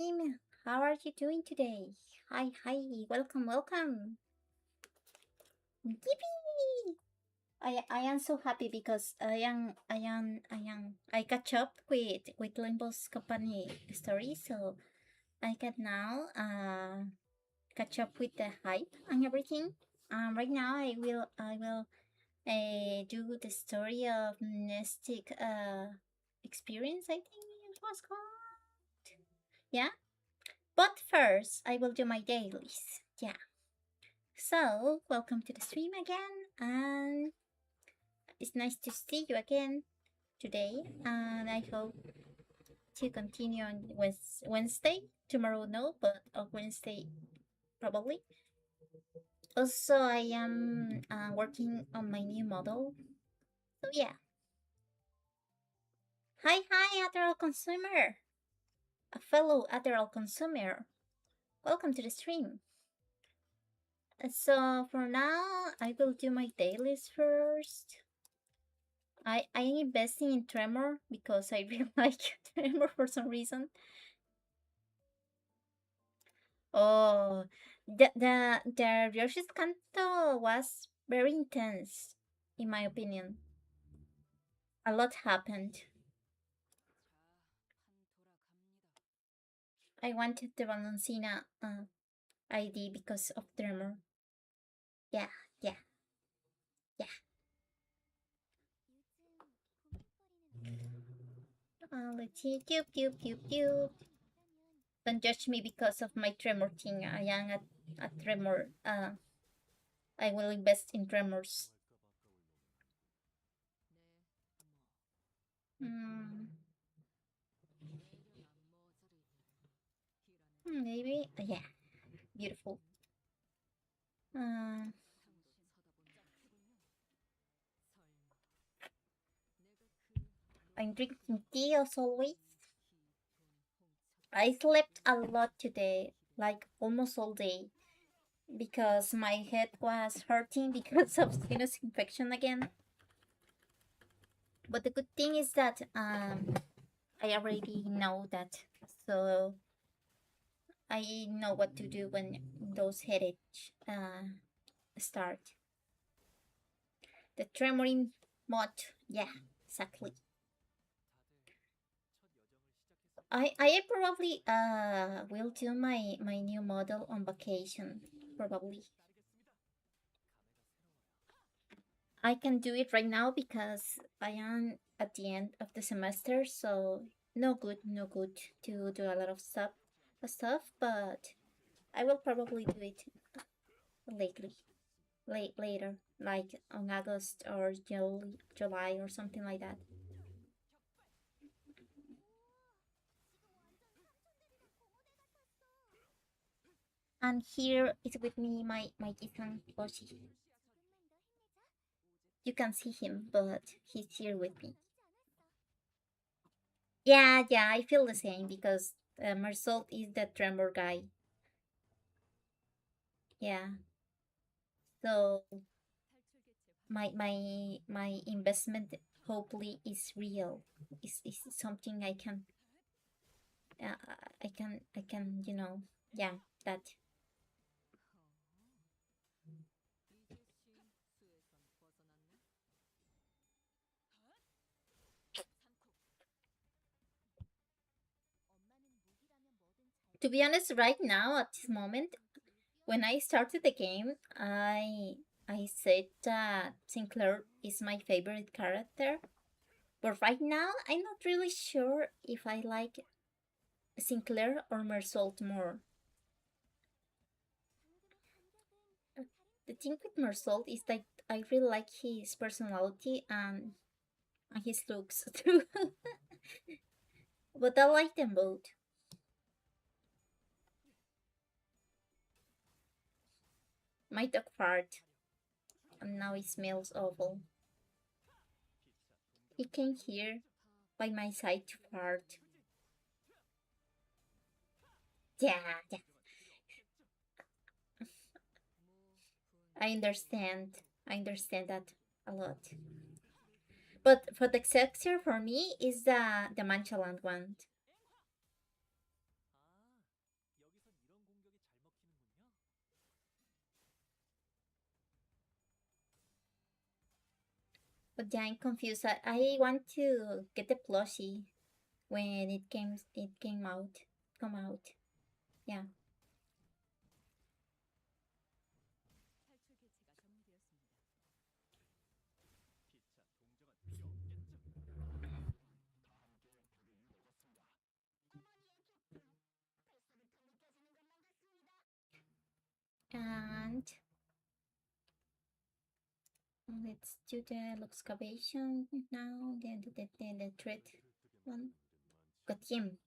Team, how are you doing today? Hi, hi, welcome, welcome. Yippee! I am so happy because I catch up with Limbus Company story, so I can now catch up with the hype and everything. Right now I will do the story of Mnestic Experience. I think it was called. Yeah. But first, I will do my dailies. Yeah. So, welcome to the stream again, and it's nice to see you again today. And I hope to continue on Wednesday. Tomorrow, no, but on Wednesday, probably. Also, I am working on my new model. So, yeah. Hi, hi, Adderall consumer. A fellow Adderall consumer. Welcome to the stream. So, for now, I will do my dailies first. I am investing in Tremor because I really like Tremor for some reason. Oh, the Yoshi's Kanto was very intense, in my opinion. A lot happened. I wanted the Valencina ID because of Tremor. Yeah, yeah, yeah. Let's see. Cube, cube, cube, cube. Don't judge me because of my Tremor thing. I am a Tremor. I will invest in Tremors. Hmm. Maybe. Yeah, beautiful. Uh, I'm drinking tea as always. I slept a lot today, like almost all day, because my head was hurting because of sinus infection again. But the good thing is that I already know that, so I know what to do when those headaches start. The tremoring mod, yeah, exactly. I probably will do my new model on vacation, probably. I can do it right now because I am at the end of the semester, so no good, no good to do a lot of stuff, but I will probably do it lately, later, like on August or July or something like that. And here is with me my Ethan Oshi. You can see him, but he's here with me. Yeah, yeah, I feel the same because Marcel is the tremor guy. Yeah, so my investment hopefully is real. Is something uh, I can yeah, that. To be honest, right now at this moment, when I started the game, I said that Sinclair is my favorite character. But right now, I'm not really sure if I like Sinclair or Mersault more. The thing with Mersault is that I really like his personality and his looks too. But I like them both. My dog fart, and now it smells awful. He came here by my side to fart. Yeah, yeah. I understand. I understand that a lot. But for the exception for me is the Manchaland one. But yeah, I'm confused. I want to get the plushie when it came out. Come out. Yeah. And let's do the excavation now. The thread one. Got him.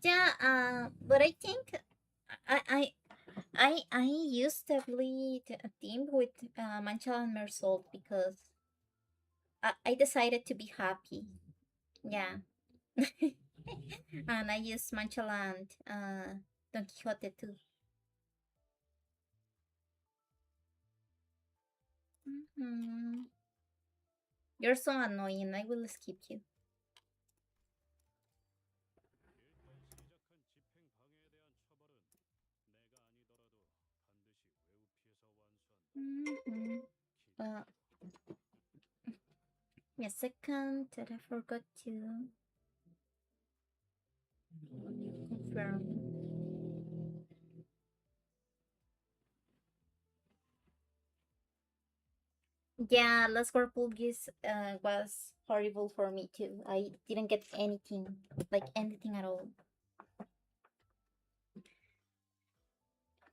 Yeah. But I think I I I used to play a team with Manchal and Mersault because I decided to be happy. Yeah. And I used Manchal and Don Quixote too. You're so annoying. I will skip you. Uh, a second that I forgot to confirm. Yeah, Last Corpulgis was horrible for me too. I didn't get anything, like anything at all.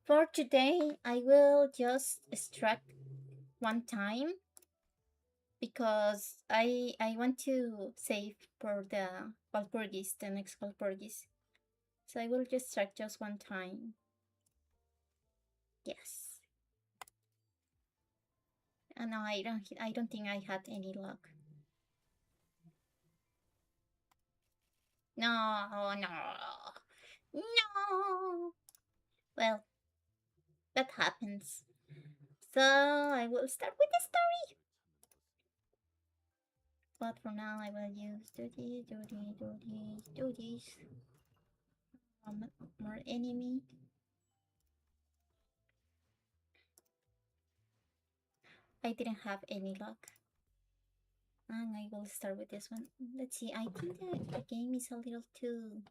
For today, I will just extract one time because I want to save for the Walpurgis, the next Walpurgis. So I will just extract just one time. Yes. And no, I don't think I had any luck. No, no, no. Well, that happens. So I will start with the story. But for now, I will use do this. More enemy. I didn't have any luck. And I will start with this one. Let's see, I think the game is a little too...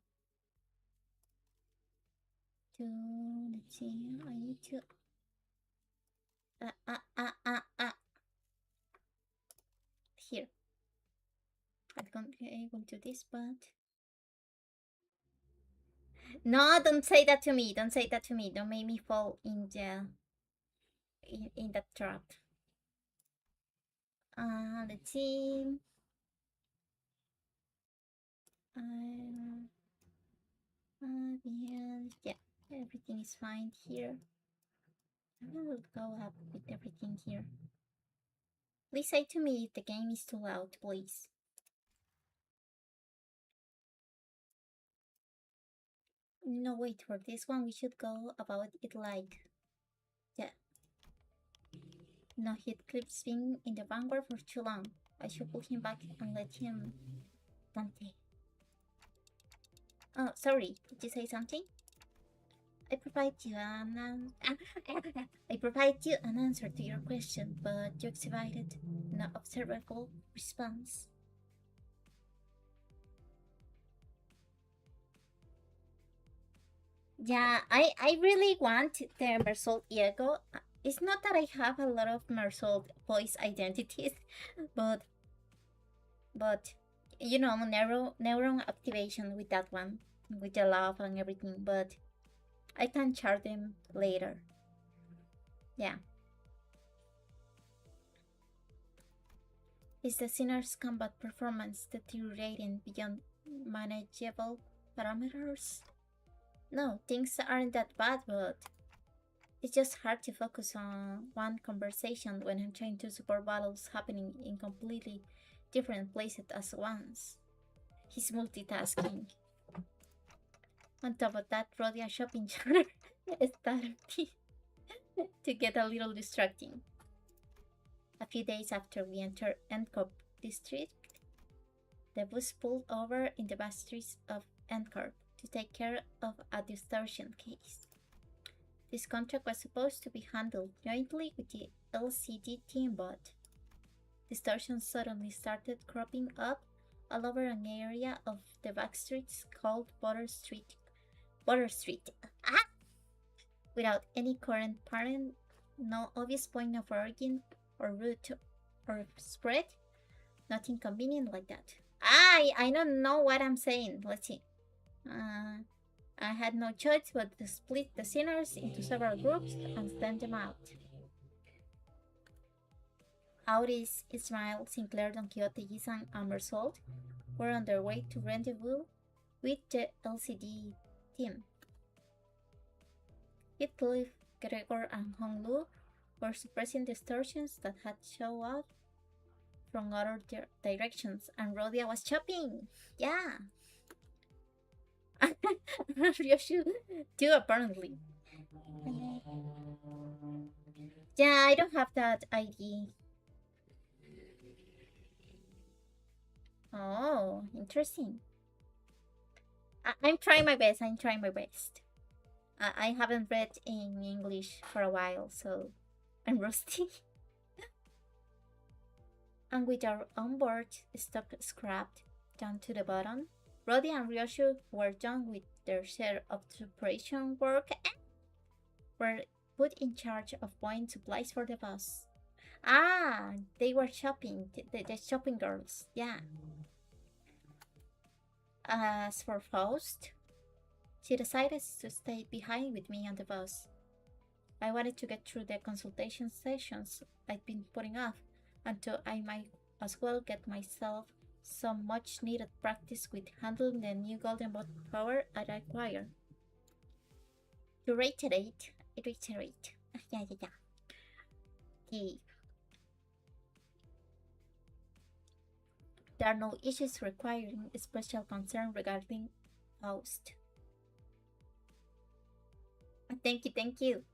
Let's see, I need to... Here. I'm going to do this, but... No, don't say that to me. Don't say that to me. Don't make me fall in the... in that trap. Let's see. Yeah, everything is fine here. I will go up with everything here. Please say to me if the game is too loud, please. No, wait, for this one we should go about it like... Yeah. No, he keeps being in the vanguard for too long. I should pull him back and let him... Dante. Oh, sorry, did you say something? I provide you an answer to your question, but you exhibited no observable response. Yeah, I really want the Mersault ego. It's not that I have a lot of Mersault voice identities, but you know, neuron activation with that one, with the love and everything. But I can chart them later. Yeah. Is the sinner's combat performance deteriorating beyond manageable parameters? No, things aren't that bad, but it's just hard to focus on one conversation when I'm trying to support battles happening in completely different places at once. He's multitasking. On top of that, Rodeado shopping charter started to get a little distracting. A few days after we entered Encop district, the bus pulled over in the back streets of Endcorp to take care of a distortion case. This contract was supposed to be handled jointly with the LCD team, but distortions suddenly started cropping up all over an area of the back streets called Butter Street. Without any current parent, no obvious point of origin or route or spread, nothing convenient like that. I don't know what I'm saying. Let's see. I had no choice but to split the sinners into several groups and send them out. Auris, Ismael, Sinclair, Don Quixote, Yisan, and Bersold were on their way to rendezvous with the LCD team. Heathcliff, Gregor, and Honglu were suppressing distortions that had shown up from other directions, and Rodeado was chopping. Yeah. Ryoshu too, apparently. Yeah, I don't have that ID. Oh, interesting. I'm trying my best. I haven't read in English for a while, so I'm rusty. And with our onboard stock scrapped down to the bottom, Roddy and Ryoshu were done with their share of preparation work and were put in charge of buying supplies for the bus. Ah, they were shopping, the shopping girls, yeah. As for Faust, she decided to stay behind with me on the bus. I wanted to get through the consultation sessions I'd been putting off until I might as well get myself some much needed practice with handling the new golden bot power I'd acquired. To reiterate. Yeah. There are no issues requiring special concern regarding Faust. Thank you.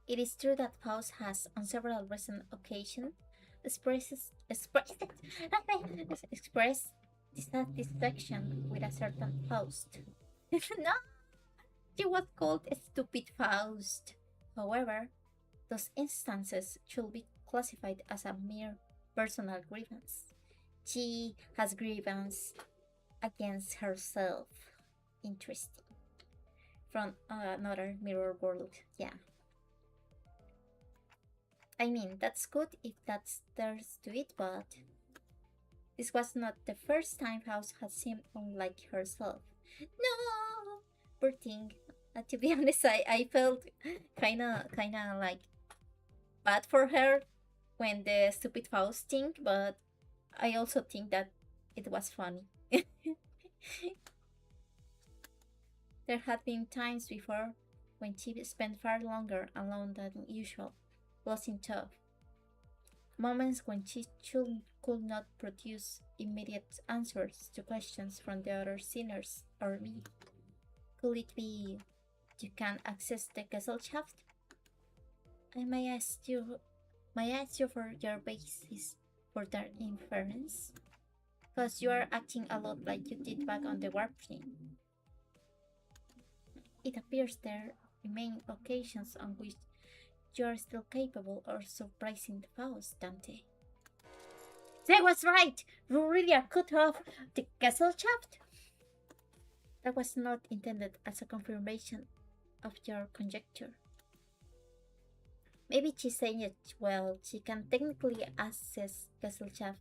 It is true that Faust has, on several recent occasions, expressed dissatisfaction with a certain Faust. No! She was called a stupid Faust. However, those instances should be classified as a mere personal grievance. She has grievance against herself. Interesting. From another mirror world, yeah. I mean, that's good if that's theirs to it, but this was not the first time House had seemed unlike herself. No! Poor thing. To be honest, I felt kinda like bad for her when the stupid Faust thing, but I also think that it was funny. There had been times before when she spent far longer alone than usual, losing tough. Moments when she could not produce immediate answers to questions from the other sinners or me. Could it be you can't access the Gesellschaft? I may ask you for your basis for that inference? Because you are acting a lot like you did back on the warp plane. It appears there remain occasions on which you are still capable of surprising the Faust, Dante. That was right! You really are cut off the Gesellschaft? That was not intended as a confirmation of your conjecture. Maybe she's saying it well, she can technically access Gesellschaft.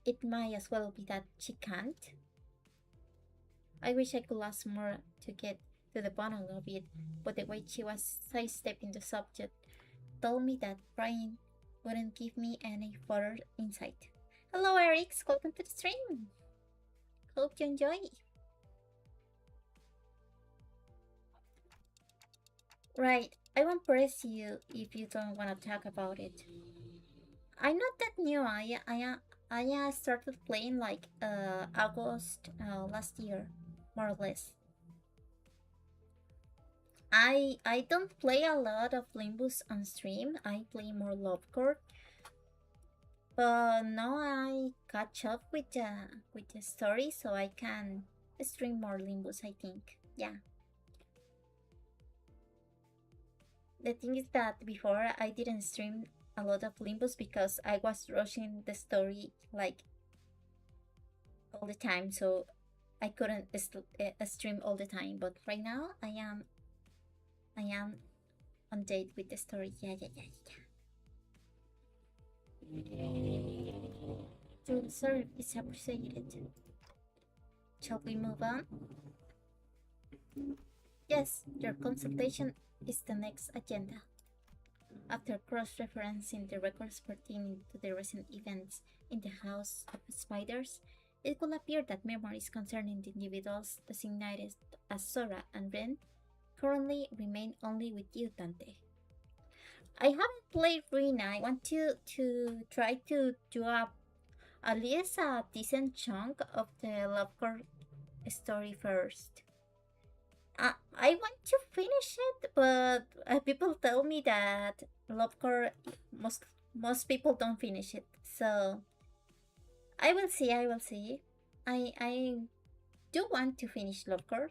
It might as well be that she can't. I wish I could ask more to get to the bottom of it, but the way she was sidestepping the subject told me that Brian wouldn't give me any further insight. Hello Eric, welcome to the stream! Hope you enjoy! Right, I won't press you if you don't want to talk about it. I'm not that new. I started playing like August last year, more or less. I don't play a lot of Limbus on stream. I play more Lovecore. But now I catch up with the story, so I can stream more Limbus. I think. Yeah. The thing is that before I didn't stream a lot of Limbus because I was rushing the story like all the time, so I couldn't stream all the time. But right now I am on date with the story. Yeah, yeah, yeah, yeah. Your service is appreciated. Shall we move on? Yes, your consultation is the next agenda. After cross-referencing the records pertaining to the recent events in the House of Spiders, it will appear that memories concerning the individuals designated as Sora and Ren currently remain only with you, Dante. I haven't played Rina. I want to try to do at least a decent chunk of the Lovecore story first. I want to finish it, but people tell me that Lovecore most people don't finish it. So I will see. I will see. I do want to finish Lovecore,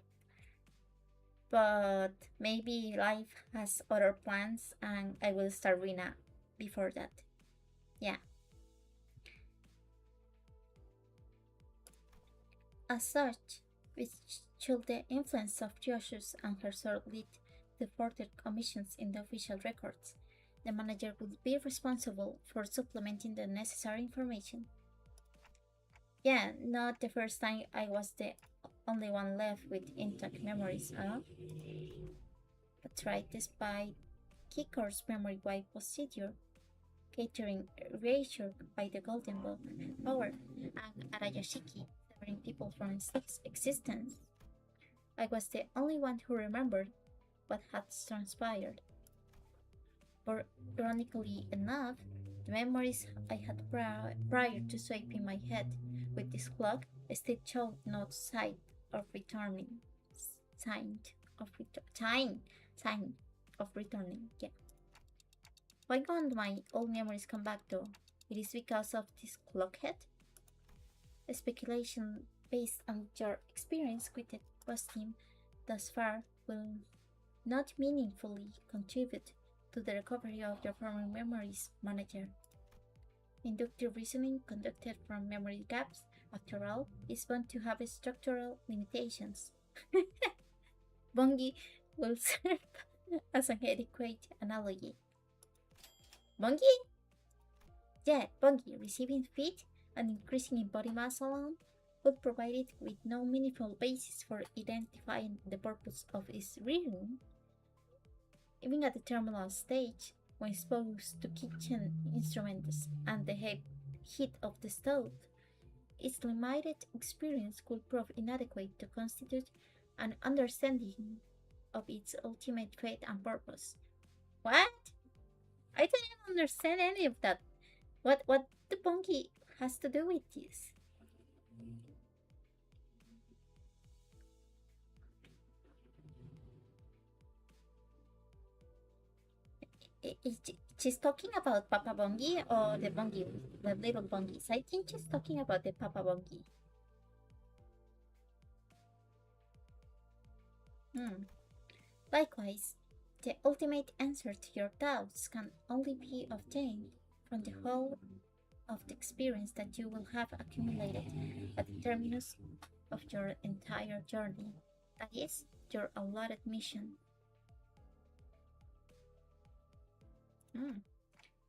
but maybe life has other plans, and I will start Rina before that. Yeah. As such, which should the influence of Joshua and her sword lead to further commissions in the official records, the manager would be responsible for supplementing the necessary information. Yeah, not the first time I was the only one left with intact memories, huh? That's right, despite Kikor's memory wipe procedure, catering reassured by the Golden Book power, and Arayashiki severing people from existence, I was the only one who remembered what had transpired. Or, ironically enough, the memories I had prior to sweeping my head with this clock still showed no sign of returning. Sign sign of returning. Yeah. Why can't my old memories come back though? It is because of this clockhead? A speculation based on your experience with the boss team thus far will not meaningfully contribute to the recovery of your former memories, manager. Inductive reasoning conducted from memory gaps, after all, is bound to have structural limitations. Bungie will serve as an adequate analogy. Bungie? Yeah, Bungie, receiving feet and increasing in body mass alone would provide it with no meaningful basis for identifying the purpose of its rearing. Even at the terminal stage, when exposed to kitchen instruments and the heat of the stove, its limited experience could prove inadequate to constitute an understanding of its ultimate fate and purpose. What? I didn't understand any of that. What the Bungie has to do with this? She's talking about Papa Bungie or the Bungie, the little Bungies. I think she's talking about the Papa Bungie. Likewise, the ultimate answer to your doubts can only be obtained from the whole of the experience that you will have accumulated at the terminus of your entire journey. That is, your allotted mission.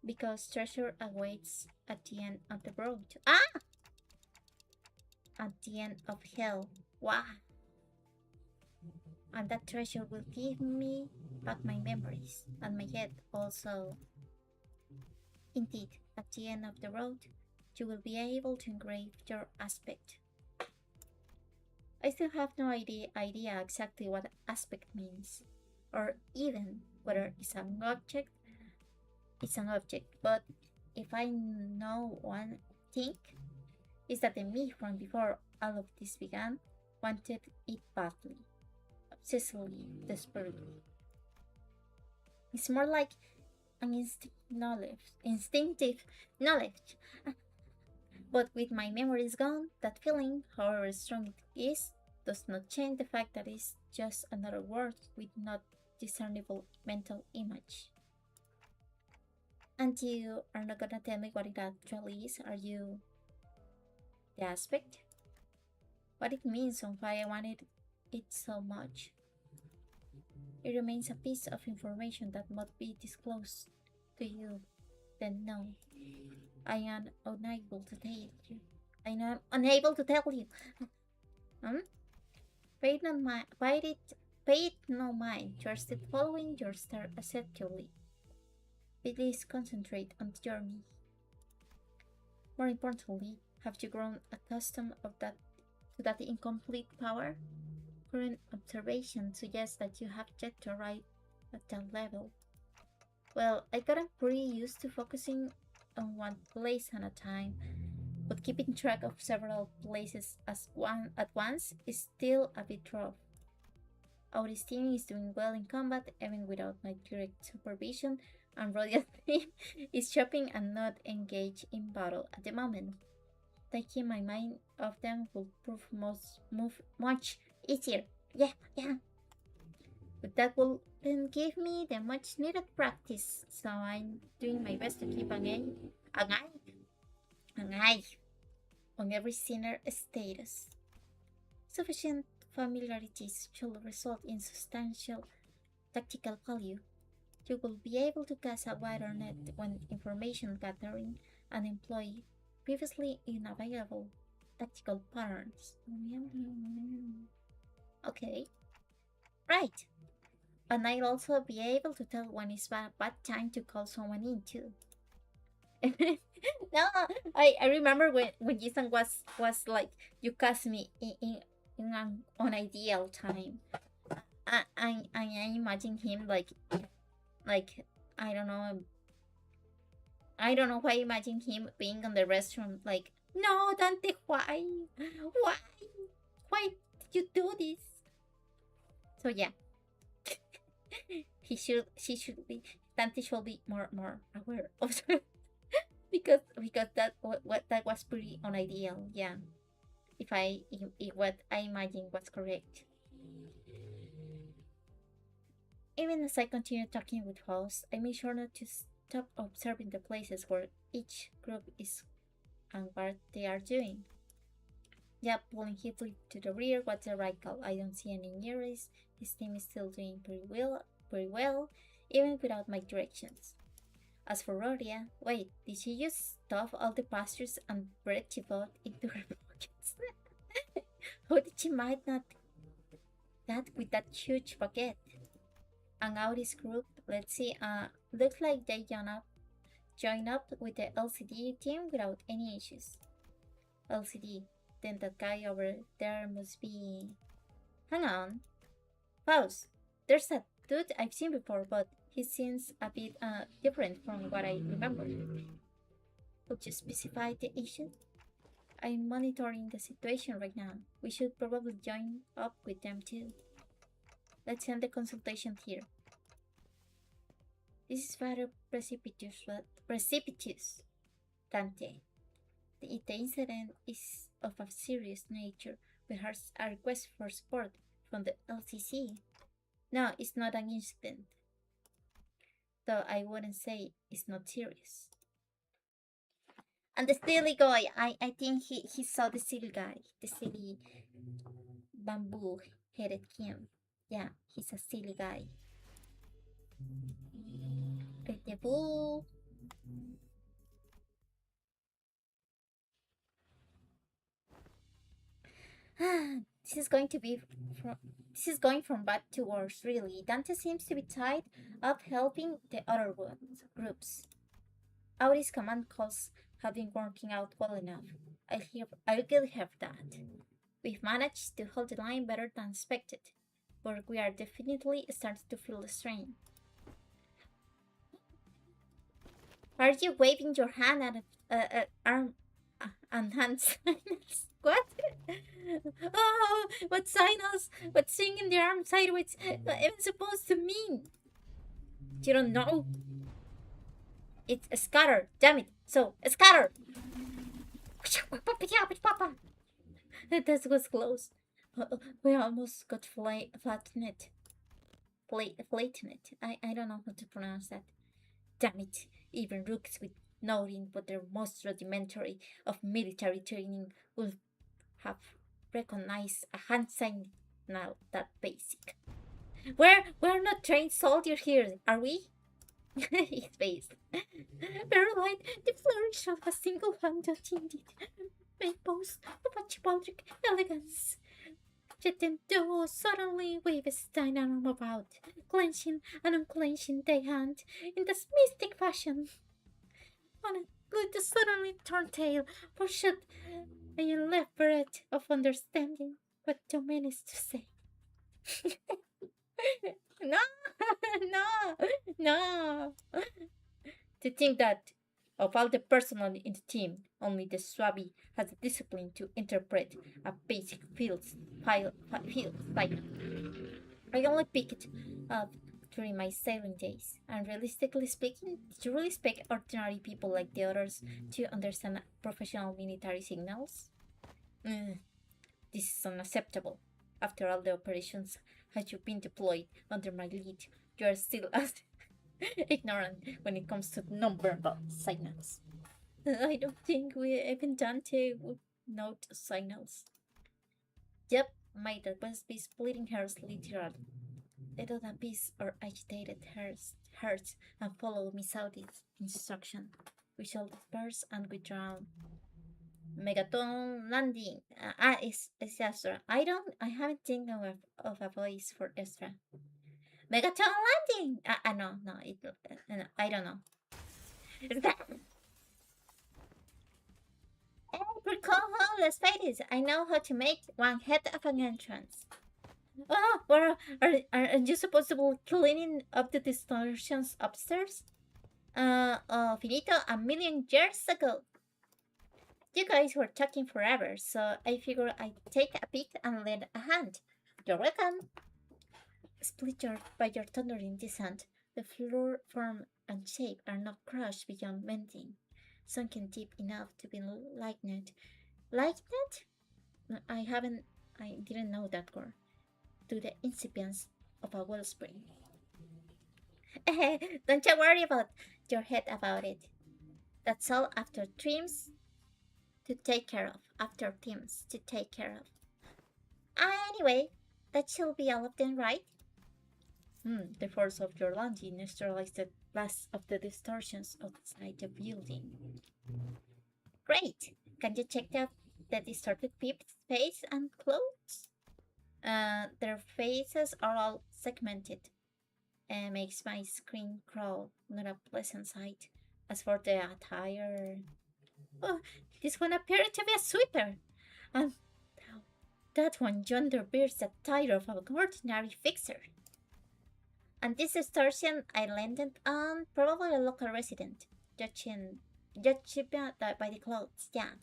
Because treasure awaits at the end of the road. Ah! At the end of hell. Wow! And that treasure will give me back my memories and my head also. Indeed, at the end of the road, you will be able to engrave your aspect. I still have no idea exactly what aspect means, or even whether it's an object. It's an object, but if I know one thing, is that the me from before all of this began wanted it badly, obsessively, desperately. It's more like an instinctive knowledge. But with my memories gone, that feeling, however strong it is, does not change the fact that it's just another word with not discernible mental image. And you are not gonna tell me what it actually is, are you? The aspect? What it means and why I wanted it so much. It remains a piece of information that must be disclosed to you. Then no, I am unable to tell you. I am unable to tell you. Pay it no mind. You are still following your star assertively. Please concentrate on the journey. More importantly, have you grown accustomed to that incomplete power? Current observation suggests that you have yet to arrive at that level. Well, I gotten pretty used to focusing on one place at a time, but keeping track of several places at once is still a bit rough. Our team is doing well in combat, even without my direct supervision, and Rodeado is shopping and not engaged in battle at the moment. Taking my mind off them will prove much easier. Yeah. But that will then give me the much needed practice, so I'm doing my best to keep an eye on every sinner status. Sufficient familiarities should result in substantial tactical value. You will be able to cast a wider net when information gathering and employ previously unavailable tactical patterns. Okay. Right. And I'll also be able to tell when it's a bad time to call someone in too. No, I remember when Jason was like, you cast me in an unideal time. I imagine him like I don't know why I imagine him being on the restroom like, no, Dante, why did you do this? So yeah. She should be, Dante should be more aware of because that was pretty unideal. Yeah, if what I imagine was correct. Even as I continue talking with hosts, I make sure not to stop observing the places where each group is and what they are doing. Yeah, pulling heavily to the rear. What's the right call? I don't see any nearest. His team is still doing pretty well, even without my directions. As for Rodia, wait, did she just stuff all the pastures and bread she bought into her pockets? How did she manage that with that huge bucket? And Audi's group, let's see, looks like they join up with the LCD team without any issues. LCD, then that guy over there must be... Hang on. Pause. There's a dude I've seen before, but he seems a bit different from what I remember. Could you specify the issue? I'm monitoring the situation right now. We should probably join up with them too. Let's end the consultation here. This is rather precipitous, Dante. The incident is of a serious nature. We have a request for support from the LCC. No, it's not an incident. Though I wouldn't say it's not serious. And the silly guy, I think he saw the silly guy, the silly bamboo-headed Kim. Yeah, he's a silly guy. Rendezvous. This is going from bad to worse, really. Dante seems to be tied up helping the other groups. Auri's command calls have been working out well enough. I'll give her that. We've managed to hold the line better than expected, but we are definitely starting to feel the strain. Are you waving your hand at arm and hand signals? What? Oh, what signals? What's swinging the arm sideways even supposed to mean? You don't know? It's scattered. Damn it. So, scatter. That was close. We almost got flattened. Flattened. I don't know how to pronounce that. Damn it. Even rooks with nothing but their most rudimentary of military training would have recognized a hand sign now that basic. We're not trained soldiers here, are we? His face. Very light, the flourish of a single hand that indeed may boast of a chivalric elegance. Yet then do suddenly wave his tiny arm about, clenching and unclenching the hand in this mystic fashion. On a good suddenly turn tail, for should a left breath of understanding what to menace to say. No, no, no. To think that of all the personnel in the team, only the Swabi has the discipline to interpret a basic field cycle. I only picked it up during my sailing days, and realistically speaking, did you really expect ordinary people like the others to understand professional military signals? This is unacceptable. After all the operations had you been deployed under my lead, you are still as ignorant when it comes to nonverbal signals. I don't think even Dante would note signals. Yep, might must be splitting hairs literally. Little abyss or agitated hairs and follow Miss Audi's instruction. We shall disperse and withdraw. Megaton landing. It's Astra. I haven't think of a voice for Astra. Megaton landing. No, no, I don't know. Recall let's face it. I know how to make one head of an entrance. Oh, well, are you supposed to be cleaning up the distortions upstairs? Finito, a million years ago. You guys were talking forever, so I figured I'd take a peek and lend a hand. You're welcome. Splintered by your thundering descent, the floor form and shape are not crushed beyond mending, sunken deep enough to be likened. Likened? I didn't know that word. To the incipience of a wellspring. Don't you worry about your head about it. That's all after trims to take care of. After teams to take care of. Anyway, that should be all of them, right? The force of your landing neutralized the last of the distortions outside the building. Great! Can you check out the distorted peep's face and clothes? Their faces are all segmented. Makes my screen crawl, not a pleasant sight. As for the attire... Oh, this one appeared to be a sweeper. And that one yonder bears the title of an ordinary fixer. And this distortion I landed on probably a local resident, judging by the clothes. Yeah.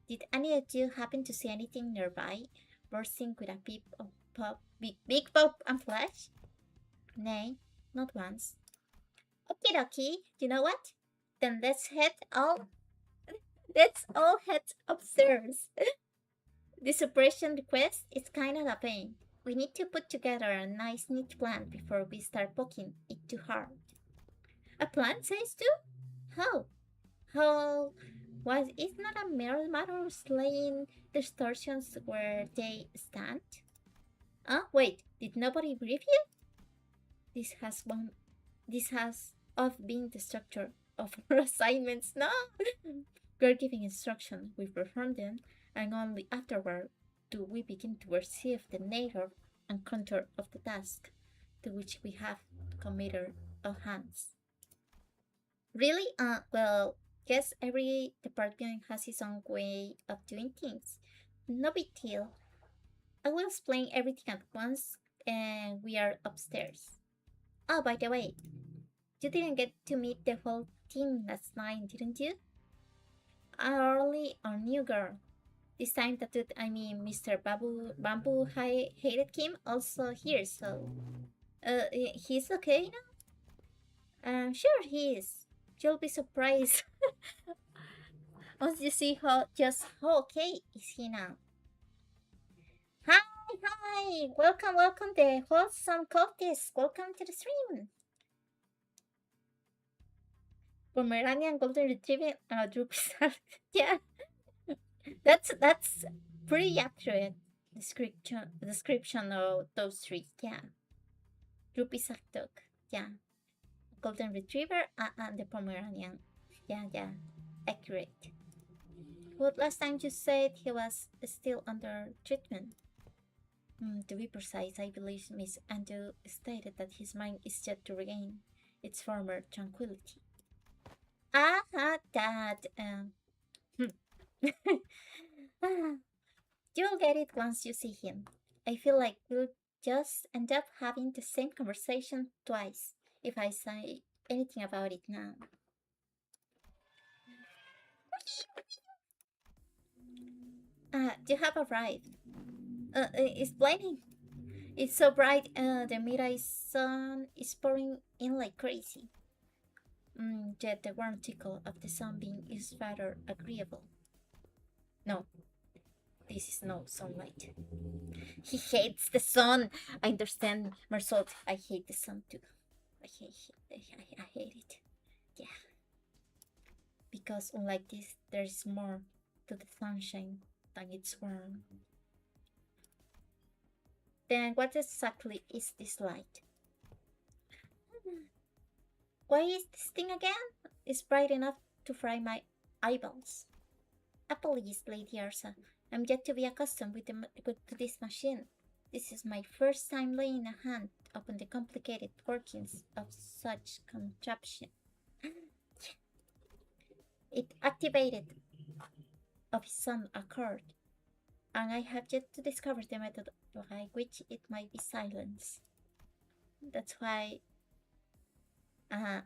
Did any of you happen to see anything nearby, bursting with a big pop and flash? Nay, not once. Okie dokie, you know what? Then let's all head upstairs. This operation request is kind of a pain. We need to put together a nice neat plan before we start poking it too hard. A plan, says you? How? Was it not a mere matter of slaying distortions where they stand? Wait, did nobody brief you? This has been the structure of our assignments. No! We're giving instruction, we perform them, and only afterward do we begin to perceive the nature and contour of the task to which we have committed our hands. Really? Well, guess every department has its own way of doing things. No big deal. I will explain everything at once, and we are upstairs. Oh, by the way, you didn't get to meet the whole team last night, didn't you? Only our new girl. This time tattooed, I mean Mr. Bamboo hated Kim also here, so... he's okay now? I'm sure he is. You'll be surprised once you see how okay is he now. Hi, hi! Welcome the wholesome cultists. Welcome to the stream. Pomeranian Golden Retriever, Droopy Salad. Yeah, that's pretty accurate description of those three. Yeah, Droopy Salad. Yeah, Golden Retriever and the Pomeranian. Yeah, accurate. What last time you said he was still under treatment? To be precise, I believe Miss Andrew stated that his mind is yet to regain its former tranquility. That. You'll get it once you see him. I feel like we'll just end up having the same conversation twice if I say anything about it now. You have arrived. It's blinding. It's so bright, the midday sun is pouring in like crazy. Yet the warm tickle of the sunbeam is rather agreeable. No, this is no sunlight. He hates the sun. I understand, Marsault. I hate the sun too. I hate it. Yeah. Because unlike this, there is more to the sunshine than its warmth. Then what exactly is this light? Why is this thing again? It's bright enough to fry my eyeballs. Apologies, Lady Arsa. I'm yet to be accustomed to this machine. This is my first time laying a hand upon the complicated workings of such contraption. It activated of its own accord, and I have yet to discover the method by which it might be silenced. That's why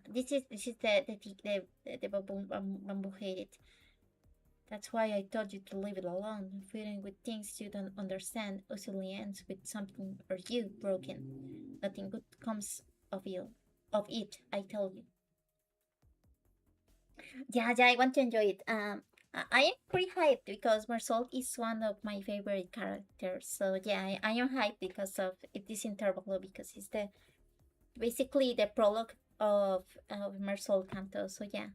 this is the bamboo hated. That's why I told you to leave it alone. Feeling with things you don't understand usually ends with something or you broken. Nothing good comes of it, I tell you. Yeah, I want to enjoy it. I am pretty hyped because Marsault is one of my favorite characters. So yeah, I am hyped because of this interval because it's basically the prologue of Marsault Canto. So yeah.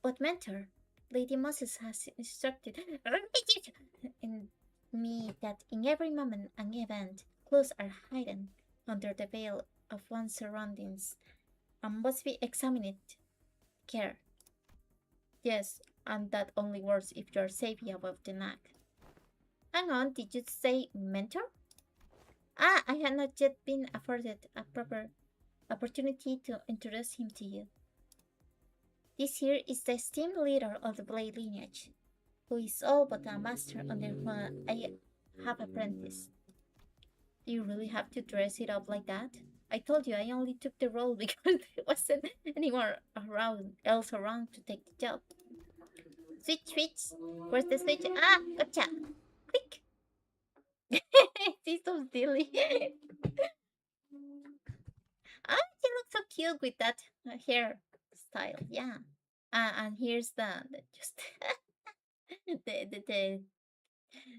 But mentor, Lady Moses has instructed in me that in every moment and event, clues are hidden under the veil of one's surroundings and must be examined care. Yes, and that only works if you're safely above the neck. Hang on, did you say mentor? I had not yet been afforded a proper opportunity to introduce him to you. This here is the esteemed leader of the Blade lineage, who is all but a master under whom I have apprenticed. Do you really have to dress it up like that? I told you I only took the role because there wasn't anyone else around to take the job. Switch. Where's the switch? Gotcha. Click. She's so silly. She looks so cute with that hair style. Yeah. And here's just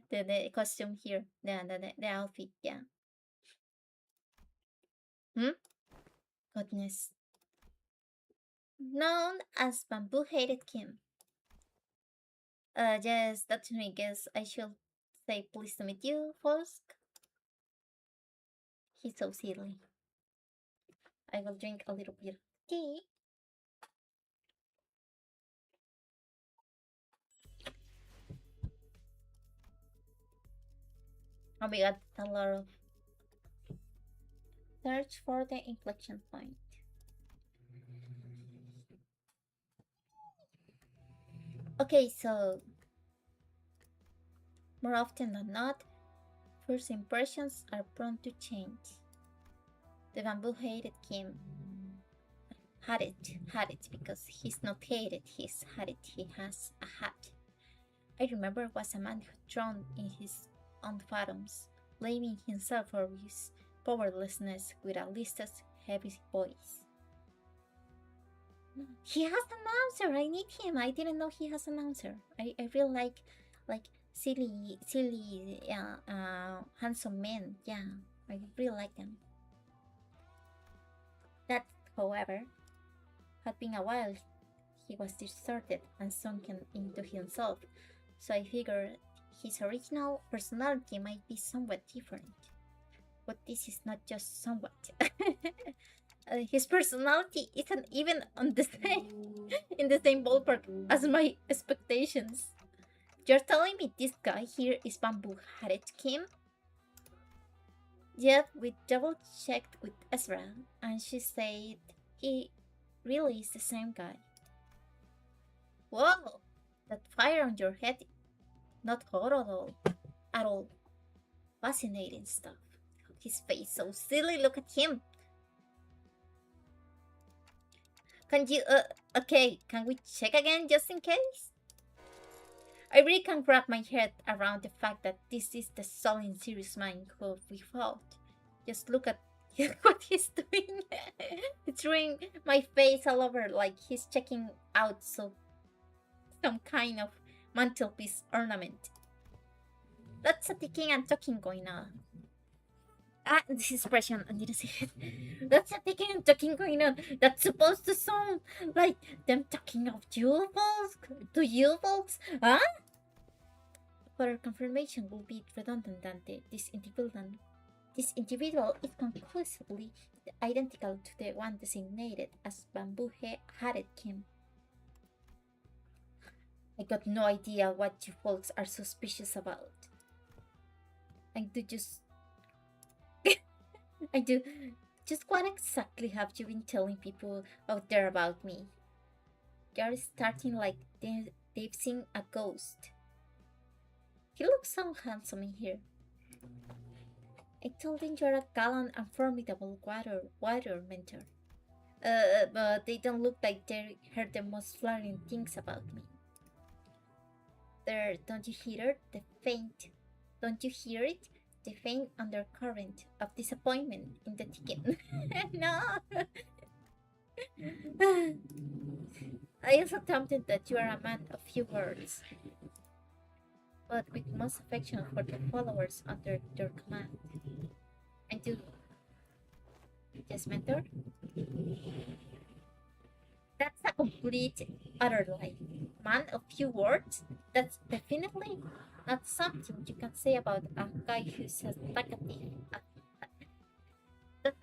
the costume here. The outfit. Yeah. Goodness. Known as Bamboo Hated Kim. Yes, that's me. Guess I should say pleased to meet you, Fosk. He's so silly. I will drink a little bit of tea. Oh my god, a lot of search for the inflection point. Okay, so more often than not, first impressions are prone to change. The bamboo hated Kim. Had it because he's not hated, he's had it, he has a hat. I remember was a man who drowned in his own fathoms, blaming himself for his powerlessness with a listless heavy voice. He has an answer. I need him. I didn't know he has an answer. I really like silly handsome men. Yeah, I really like them. That, however, had been a while. He was deserted and sunken into himself, so I figured his original personality might be somewhat different. But this is not just somewhat. His personality isn't even on the same in the same ballpark as my expectations. You're telling me this guy here is bamboo-headed Kim? Yet we double-checked with Ezra, and she said he really is the same guy. Whoa! That fire on your head, not hot at all. At all. Fascinating stuff. His face so silly, look at him. Can you, okay, can we check again just in case? I really can't wrap my head around the fact that this is the sullen, serious man who we fought. Just look at what he's doing. It's ruining my face all over like he's checking out some kind of mantelpiece ornament. That's a ticking and talking going on. Ah, this expression, I didn't see it. That's a ticking and talking going on. That's supposed to sound like them talking of you folks, to you folks, huh? Further confirmation will be redundant that this individual is conclusively identical to the one designated as bamboo-headed Kim. I got no idea what you folks are suspicious about. I do. Just what exactly have you been telling people out there about me? You're starting like they've seen a ghost. He looks so handsome in here. I told them you're a gallant and formidable warrior mentor. But they don't look like they heard the most flattering things about me. There, don't you hear it? Don't you hear it? The faint undercurrent of disappointment in the ticket. No! I also tempted that you are a man of few words, but with most affection for the followers under your command. And you... Yes, mentor? That's a complete utter lie. Man of few words? That's definitely not something you can say about a guy who's as talkative. That's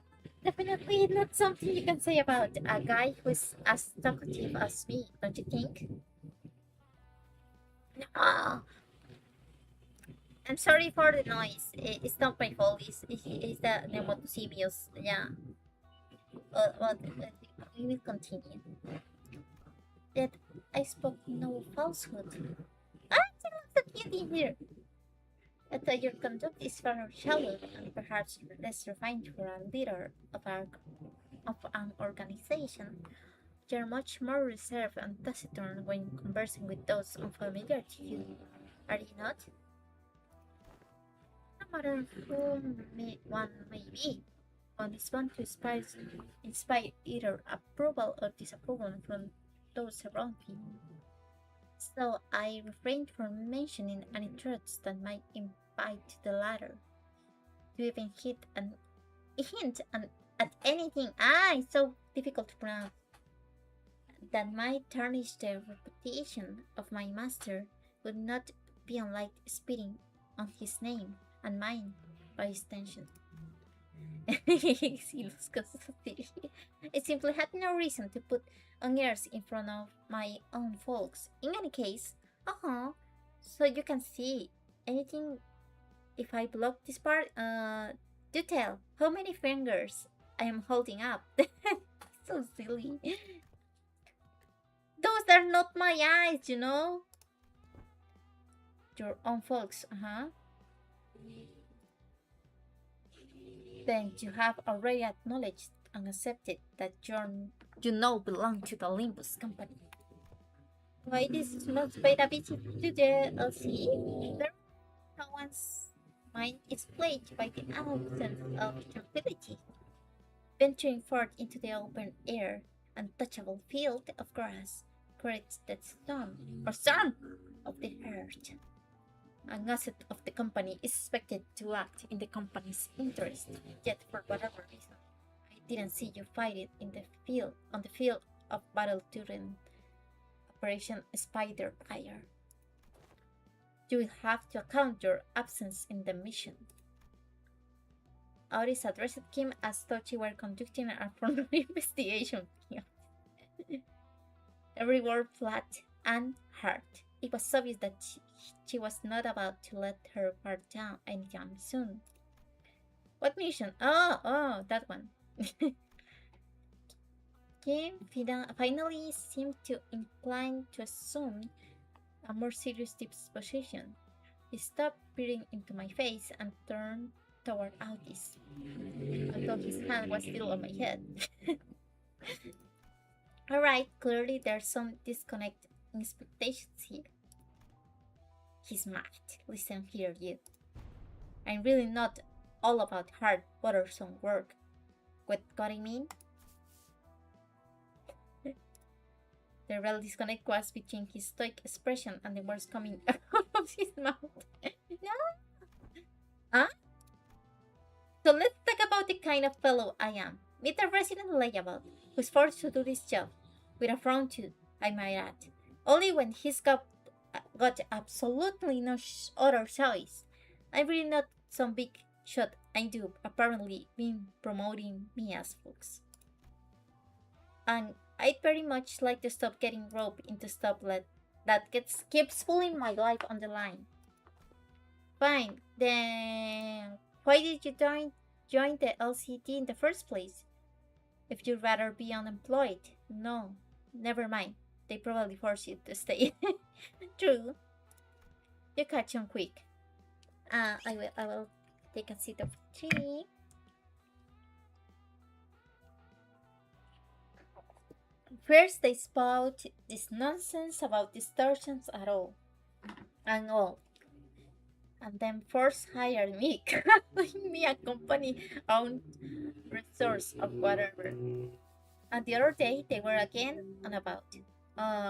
definitely not something you can say about a guy who's as talkative as me, don't you think? No. I'm sorry for the noise. It's not my fault. It's the Nemu. Yeah. But we will continue. That I spoke no falsehood. It's so cute in here. That your conduct is far shallow and perhaps less refined for a leader of an organization. You're much more reserved and taciturn when conversing with those unfamiliar to you, are you not? No matter who one may be, one is bound to inspire either approval or disapproval from those around him. So I refrained from mentioning any truths that might invite the latter to even hint at anything. It's so difficult to pronounce. That might tarnish the reputation of my master would not be unlike spitting on his name and mine by extension. I simply had no reason to put on airs in front of my own folks. In any case, so you can see anything if I block this part. Do tell how many fingers I am holding up. So silly. Those are not my eyes, you know. Your own folks, Then you have already acknowledged and accepted that you belong to the Limbus Company. Why this must pay a visit to the LC? There, no one's mind is plagued by the absence of tranquility. venturing forth into the open air, untouchable field of grass creates that storm of the earth. An asset of the company is expected to act in the company's interest, yet for whatever reason, I didn't see you fight it on the field of battle during Operation Spider Fire. You will have to account your absence in the mission. Auris addressed Kim as though she were conducting a formal investigation. Every word flat and hard. It was obvious that she was not about to let her guard down anytime soon. What mission? Oh, that one. Kim finally seemed to incline to assume a more serious disposition. He stopped peering into my face and turned toward Autis, although his hand was still on my head. Alright, clearly there's some disconnect in expectations here. He's mad. Listen here, you. I'm really not all about hard, bothersome work. What I mean? The real disconnect was between his stoic expression and the words coming out of his mouth. No? Huh? So let's talk about the kind of fellow I am. Meet a resident layabout who's forced to do this job, with a frown too, I might add. Only when he's got absolutely no other choice. I'm really not some big shot I do, apparently been promoting me as folks. And I'd very much like to stop getting roped into stuff that keeps pulling my life on the line. Fine, then why did you join the LCD in the first place? If you'd rather be unemployed. No, never mind. They probably force you to stay. True. You catch on quick. I will take a seat of 3. First they spout this nonsense about distortions at all. And all. And then force hire me, calling me a company-owned resource of whatever. And the other day, they were again on about.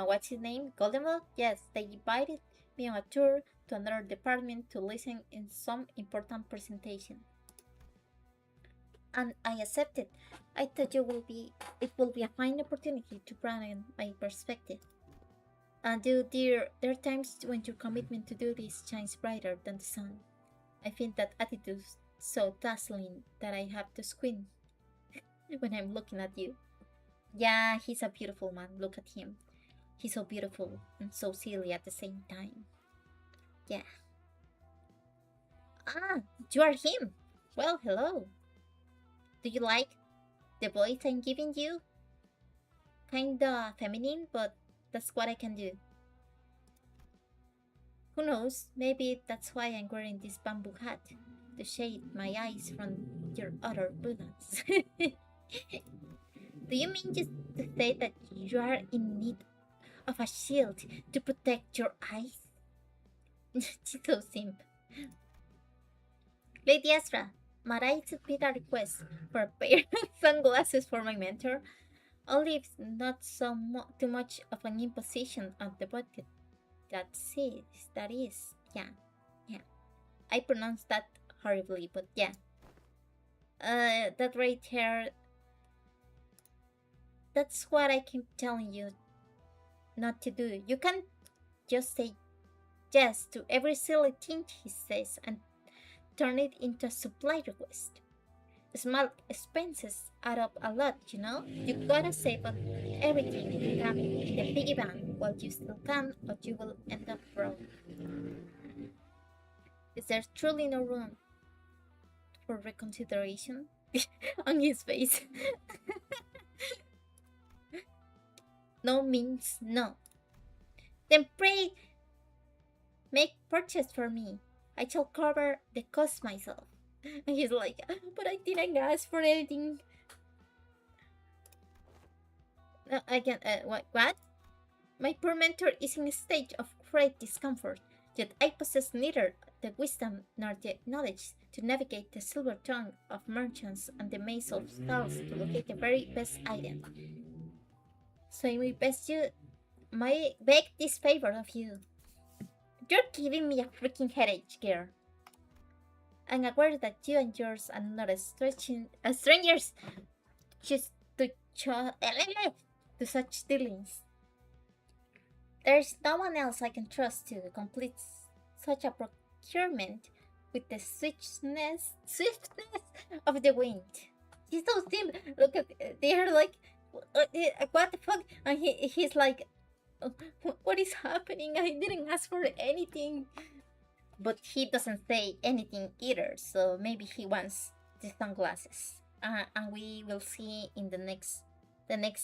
What's his name? Goldenball? Yes, they invited me on a tour to another department to listen in some important presentation. And I accepted. I thought it will be a fine opportunity to broaden my perspective. And there are times when your commitment to do this shines brighter than the sun. I find that attitude so dazzling that I have to squint when I'm looking at you. Yeah, he's a beautiful man. Look at him. He's so beautiful and so silly at the same time. Yeah. Ah, you are him. Well, hello. Do you like the voice I'm giving you? Kinda feminine, but that's what I can do. Who knows, maybe that's why I'm wearing this bamboo hat, to shade my eyes from your other bullets. Do you mean just to say that you are in need of a shield to protect your eyes? So simp. Lady Astra, might I submit a request for a pair of sunglasses for my mentor? Only if not too much of an imposition on the budget. That's it. That is. Yeah. I pronounced that horribly, but yeah. That right here. That's what I keep telling you not to do. You can't just say yes to every silly thing he says and turn it into a supply request. Small expenses add up a lot, you know? You gotta save on everything you can in the piggy bank while you still can, or you will end up broke. Is there truly no room for reconsideration? On his face. No means no. Then pray make purchase for me. I shall cover the cost myself. And he's like, but I didn't ask for anything. I can, what? My poor mentor is in a state of great discomfort, yet I possess neither the wisdom nor the knowledge to navigate the silver tongue of merchants and the maze of stalls to locate the very best item. So I may beg this favor of you. You're giving me a freaking headache, girl. I'm aware that you and yours are not strangers just to such dealings. There's no one else I can trust to complete such a procurement with the swiftness of the wind. He's so simple. Look at they are like, what the fuck? And he's like, what is happening? I didn't ask for anything. But he doesn't say anything either, so maybe he wants the sunglasses. And we will see in the next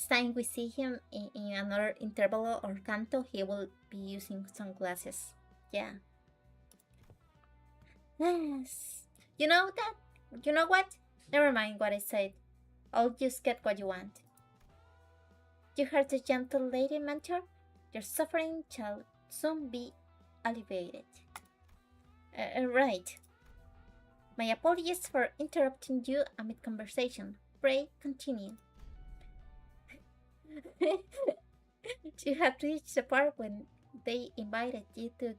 time we see him in another interval or canto, he will be using sunglasses. Yeah. Yes. You know that? You know what? Never mind what I said. I'll just get what you want. You heard the gentle lady, mentor? Your suffering shall soon be alleviated. Right. My apologies for interrupting you amid conversation. Pray continue. You had reached the part when they invited you to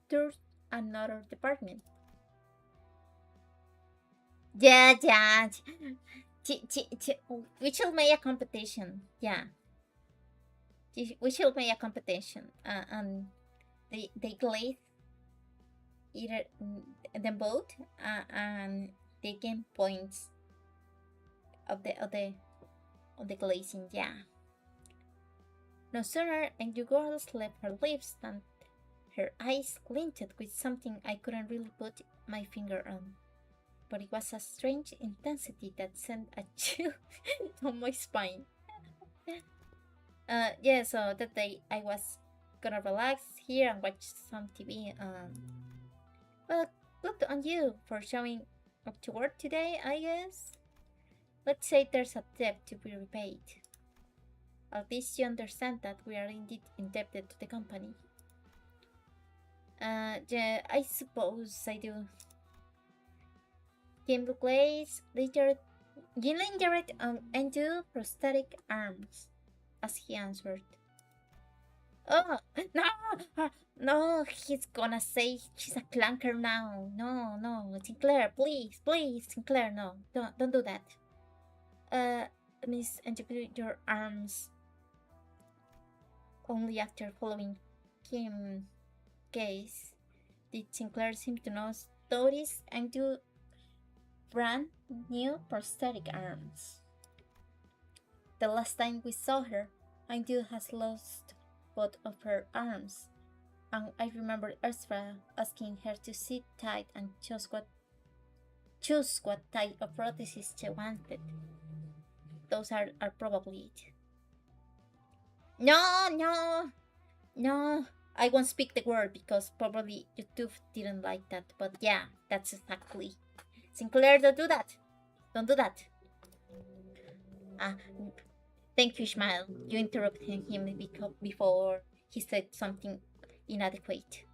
tour another department. Yeah. We shall make a competition. Yeah. We shall make a competition. And they glaze either them both and they gain points of the glazing. Yeah. No sooner and the girl left her lips than her eyes glinted with something I couldn't really put my finger on, but it was a strange intensity that sent a chill down my spine. Yeah, so that day I was gonna relax here and watch some TV. Well, good on you for showing up to work today, I guess. Let's say there's a debt to be repaid. At least you understand that we are indeed indebted to the company. Yeah, I suppose I do. Game Glaze later lingered and do prosthetic arms, as he answered. Oh, no, he's gonna say she's a clunker now. No, Sinclair, please, Sinclair, no, don't do that. Miss, and your arms. Only after following Kim's case did Sinclair seem to notice and do brand new prosthetic arms. The last time we saw her, Andu has lost both of her arms, and I remember Ezra asking her to sit tight and choose what type of prosthesis she wanted. Those are probably it. No, I won't speak the word because probably YouTube didn't like that, but yeah, that's exactly. Sinclair, don't do that. Thank you, Ishmael. You interrupted him before he said something inadequate.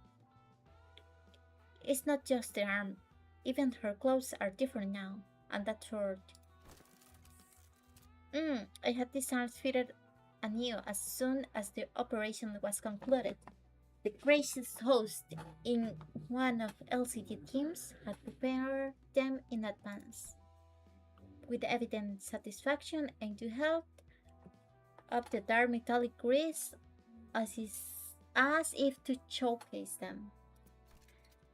It's not just the arm. Even her clothes are different now, and that's hurt. I had these arms fitted anew as soon as the operation was concluded. The gracious host in one of LCD teams had prepared them in advance. With evident satisfaction, and to help up the dark metallic grease as if to showcase them.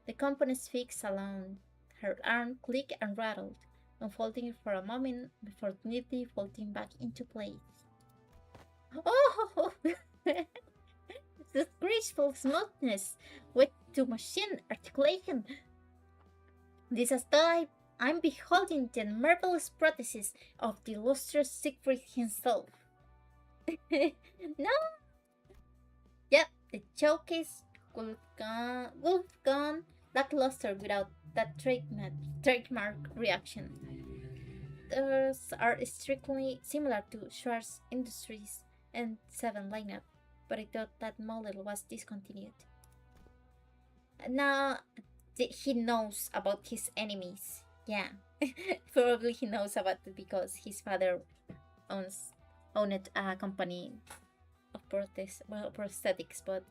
The components fixed alone, her arm clicked and rattled, unfolding for a moment before neatly folding back into place. Oh! The graceful smoothness with to machine articulation. This is the I'm beholding the marvelous prosthesis of the illustrious Siegfried himself. No! Yep, the showcase would have gone lackluster without that trademark reaction. Those are strictly similar to Schwarz Industries and 7 lineup, but I thought that model was discontinued. Now he knows about his enemies. Yeah, probably he knows about it because his father owns owned a company of prosthetics, but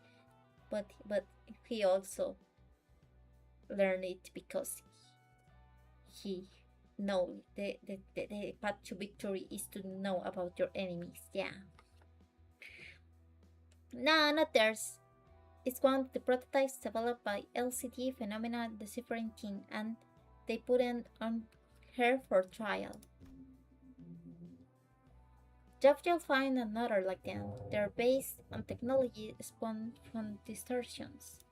he also learned it because he know the path to victory is to know about your enemies. Yeah. No, not theirs. It's one of the prototypes developed by LCD Phenomena Deciphering Team, and they put it on her for trial. Jeff, you'll find another like them. They're based on technology spawned from distortions.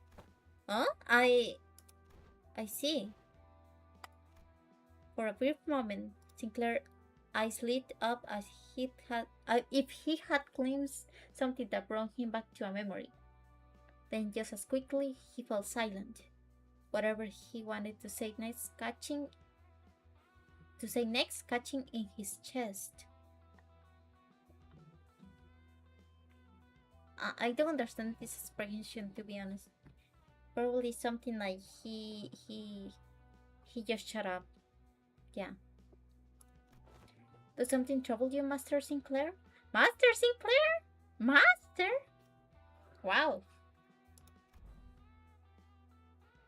Huh? I see. For a brief moment, Sinclair's eyes lit up as if he had glimpsed something that brought him back to a memory. Then just as quickly, he fell silent. Whatever he wanted to say next, catching in his chest. I don't understand this expression, to be honest. Probably something like he just shut up. Yeah. Does something trouble you, Master Sinclair? Master Sinclair? Master? Wow.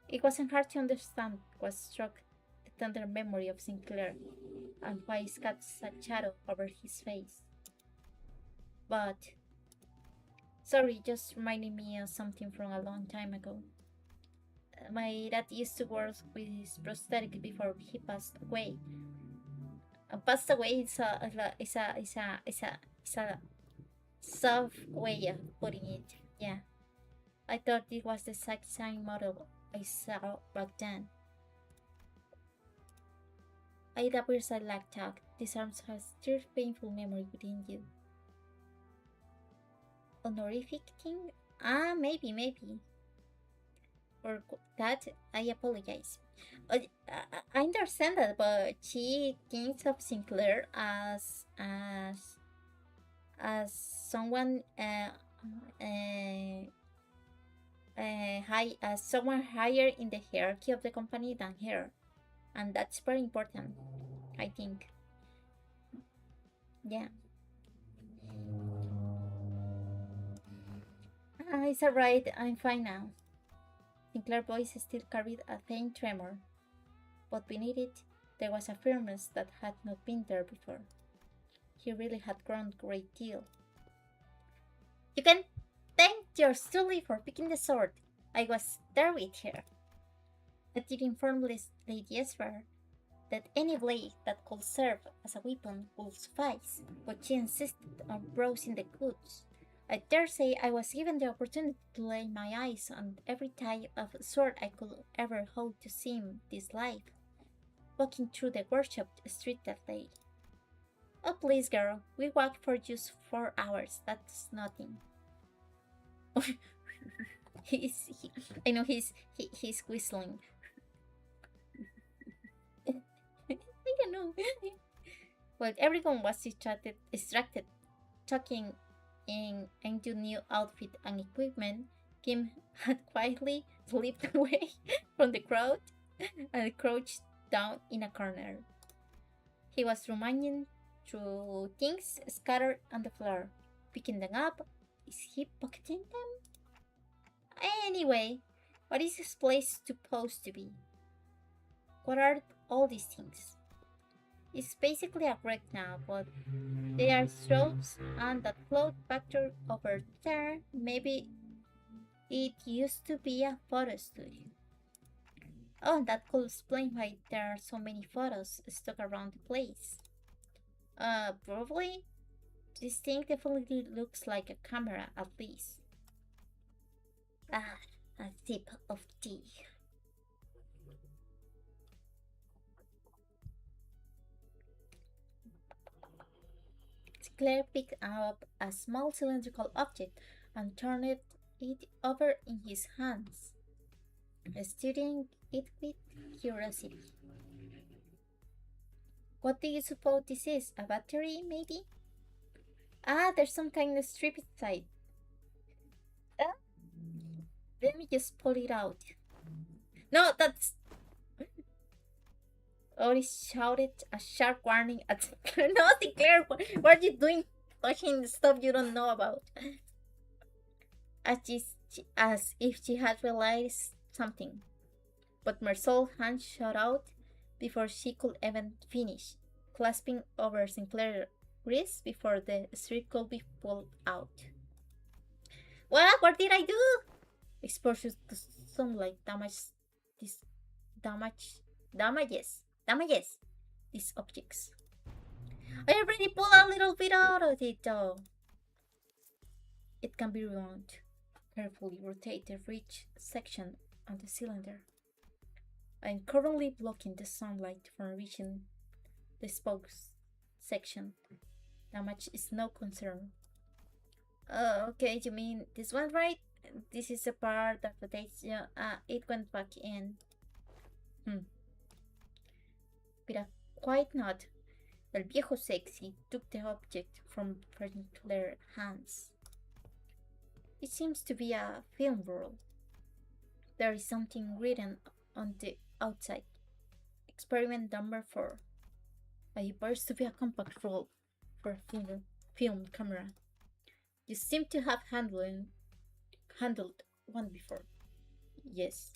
It wasn't hard to understand what struck the tender memory of Sinclair and why it cast a shadow over his face. But sorry, just reminding me of something from a long time ago. My dad used to work with his prosthetic before he passed away. Passed away is a soft way of putting it. Yeah, I thought it was the exact same model I saw back then. It appears I lack tact. This arm has stirred painful memory within you. Honorific thing? Maybe. For that, I apologize. I understand that, but she thinks of Sinclair as someone as someone higher in the hierarchy of the company than her, and that's very important, I think. Yeah. It's alright. I'm fine now. Sinclair's voice still carried a faint tremor, but beneath it there was a firmness that had not been there before. He really had grown a great deal. You can thank your Sully for picking the sword. I was there with her. I did inform Lady Esper that any blade that could serve as a weapon would suffice, but she insisted on browsing the goods. I dare say I was given the opportunity to lay my eyes on every type of sword I could ever hope to see in this life, walking through the workshop street that day. Oh please, girl, we walked for just 4 hours, that's nothing. I know he's whistling. I don't know. While everyone was distracted talking into new outfit and equipment, Kim had quietly slipped away from the crowd and crouched down in a corner. He was rummaging through things scattered on the floor, picking them up. Is he pocketing them? Anyway, what is this place supposed to be? What are all these things? It's basically a wreck now, but there are shops and that cloth factory over there. Maybe it used to be a photo studio. Oh, that could explain why there are so many photos stuck around the place. Probably. This thing definitely looks like a camera, at least. Ah, a sip of tea. Claire picked up a small cylindrical object and turned it over in his hands, studying it with curiosity. What do you suppose this is? A battery, maybe? There's some kind of strip inside. Let me just pull it out. No, that's. Ori shouted a sharp warning at Sinclair. No, Sinclair, what are you doing? Touching stuff you don't know about. As if she had realized something. But Marcel's hand shot out before she could even finish, clasping over Sinclair's wrist before the strip could be pulled out. What did I do? Exposure to sunlight this damages these objects. I already pulled a little bit out of it though. It can be rewound. Carefully rotate the ridge section on the cylinder. I am currently blocking the sunlight from reaching the spokes section. Damage is no concern. Okay, you mean this one, right? This is the part that rotates. Yeah, it went back in. With a quiet nod, el viejo sexy took the object from Sinclair's hands. It seems to be a film roll. There is something written on the outside. Experiment number 4. It appears to be a compact roll for a film camera. You seem to have handled one before. Yes.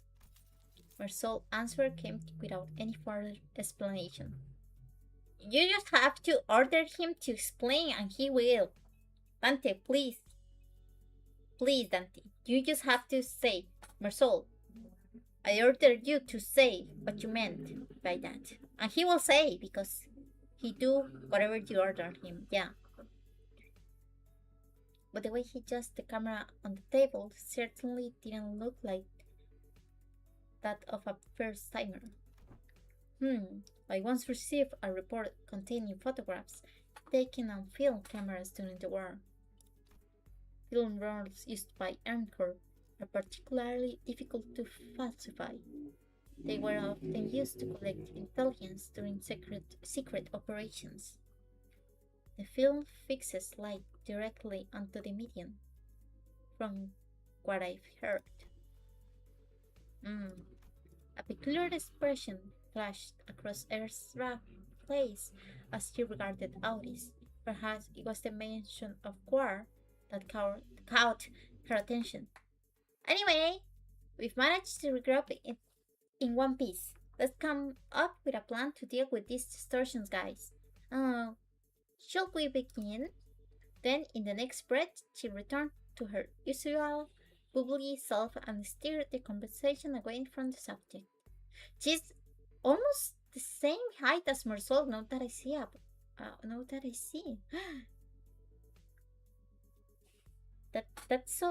Marcel's answer came without any further explanation. You just have to order him to explain and he will. Dante, please. Please, Dante. You just have to say, Marcel, I ordered you to say what you meant by that. And he will say, because he do whatever you ordered him, yeah. But the way he adjusted the camera on the table certainly didn't look like that of a first timer. I once received a report containing photographs taken on film cameras during the war. Film rolls used by Army Corps are particularly difficult to falsify. They were often used to collect intelligence during secret operations. The film fixes light directly onto the medium, from what I've heard. A peculiar expression flashed across Ezra's face as he regarded Auris. Perhaps it was the mention of war that caught her attention. Anyway, we've managed to regroup it in one piece. Let's come up with a plan to deal with these distortions, guys. Shall we begin? Then, in the next breath, she returned to her usual bubbly self and steered the conversation away from the subject. She's almost the same height as Marcel, now that I see. That's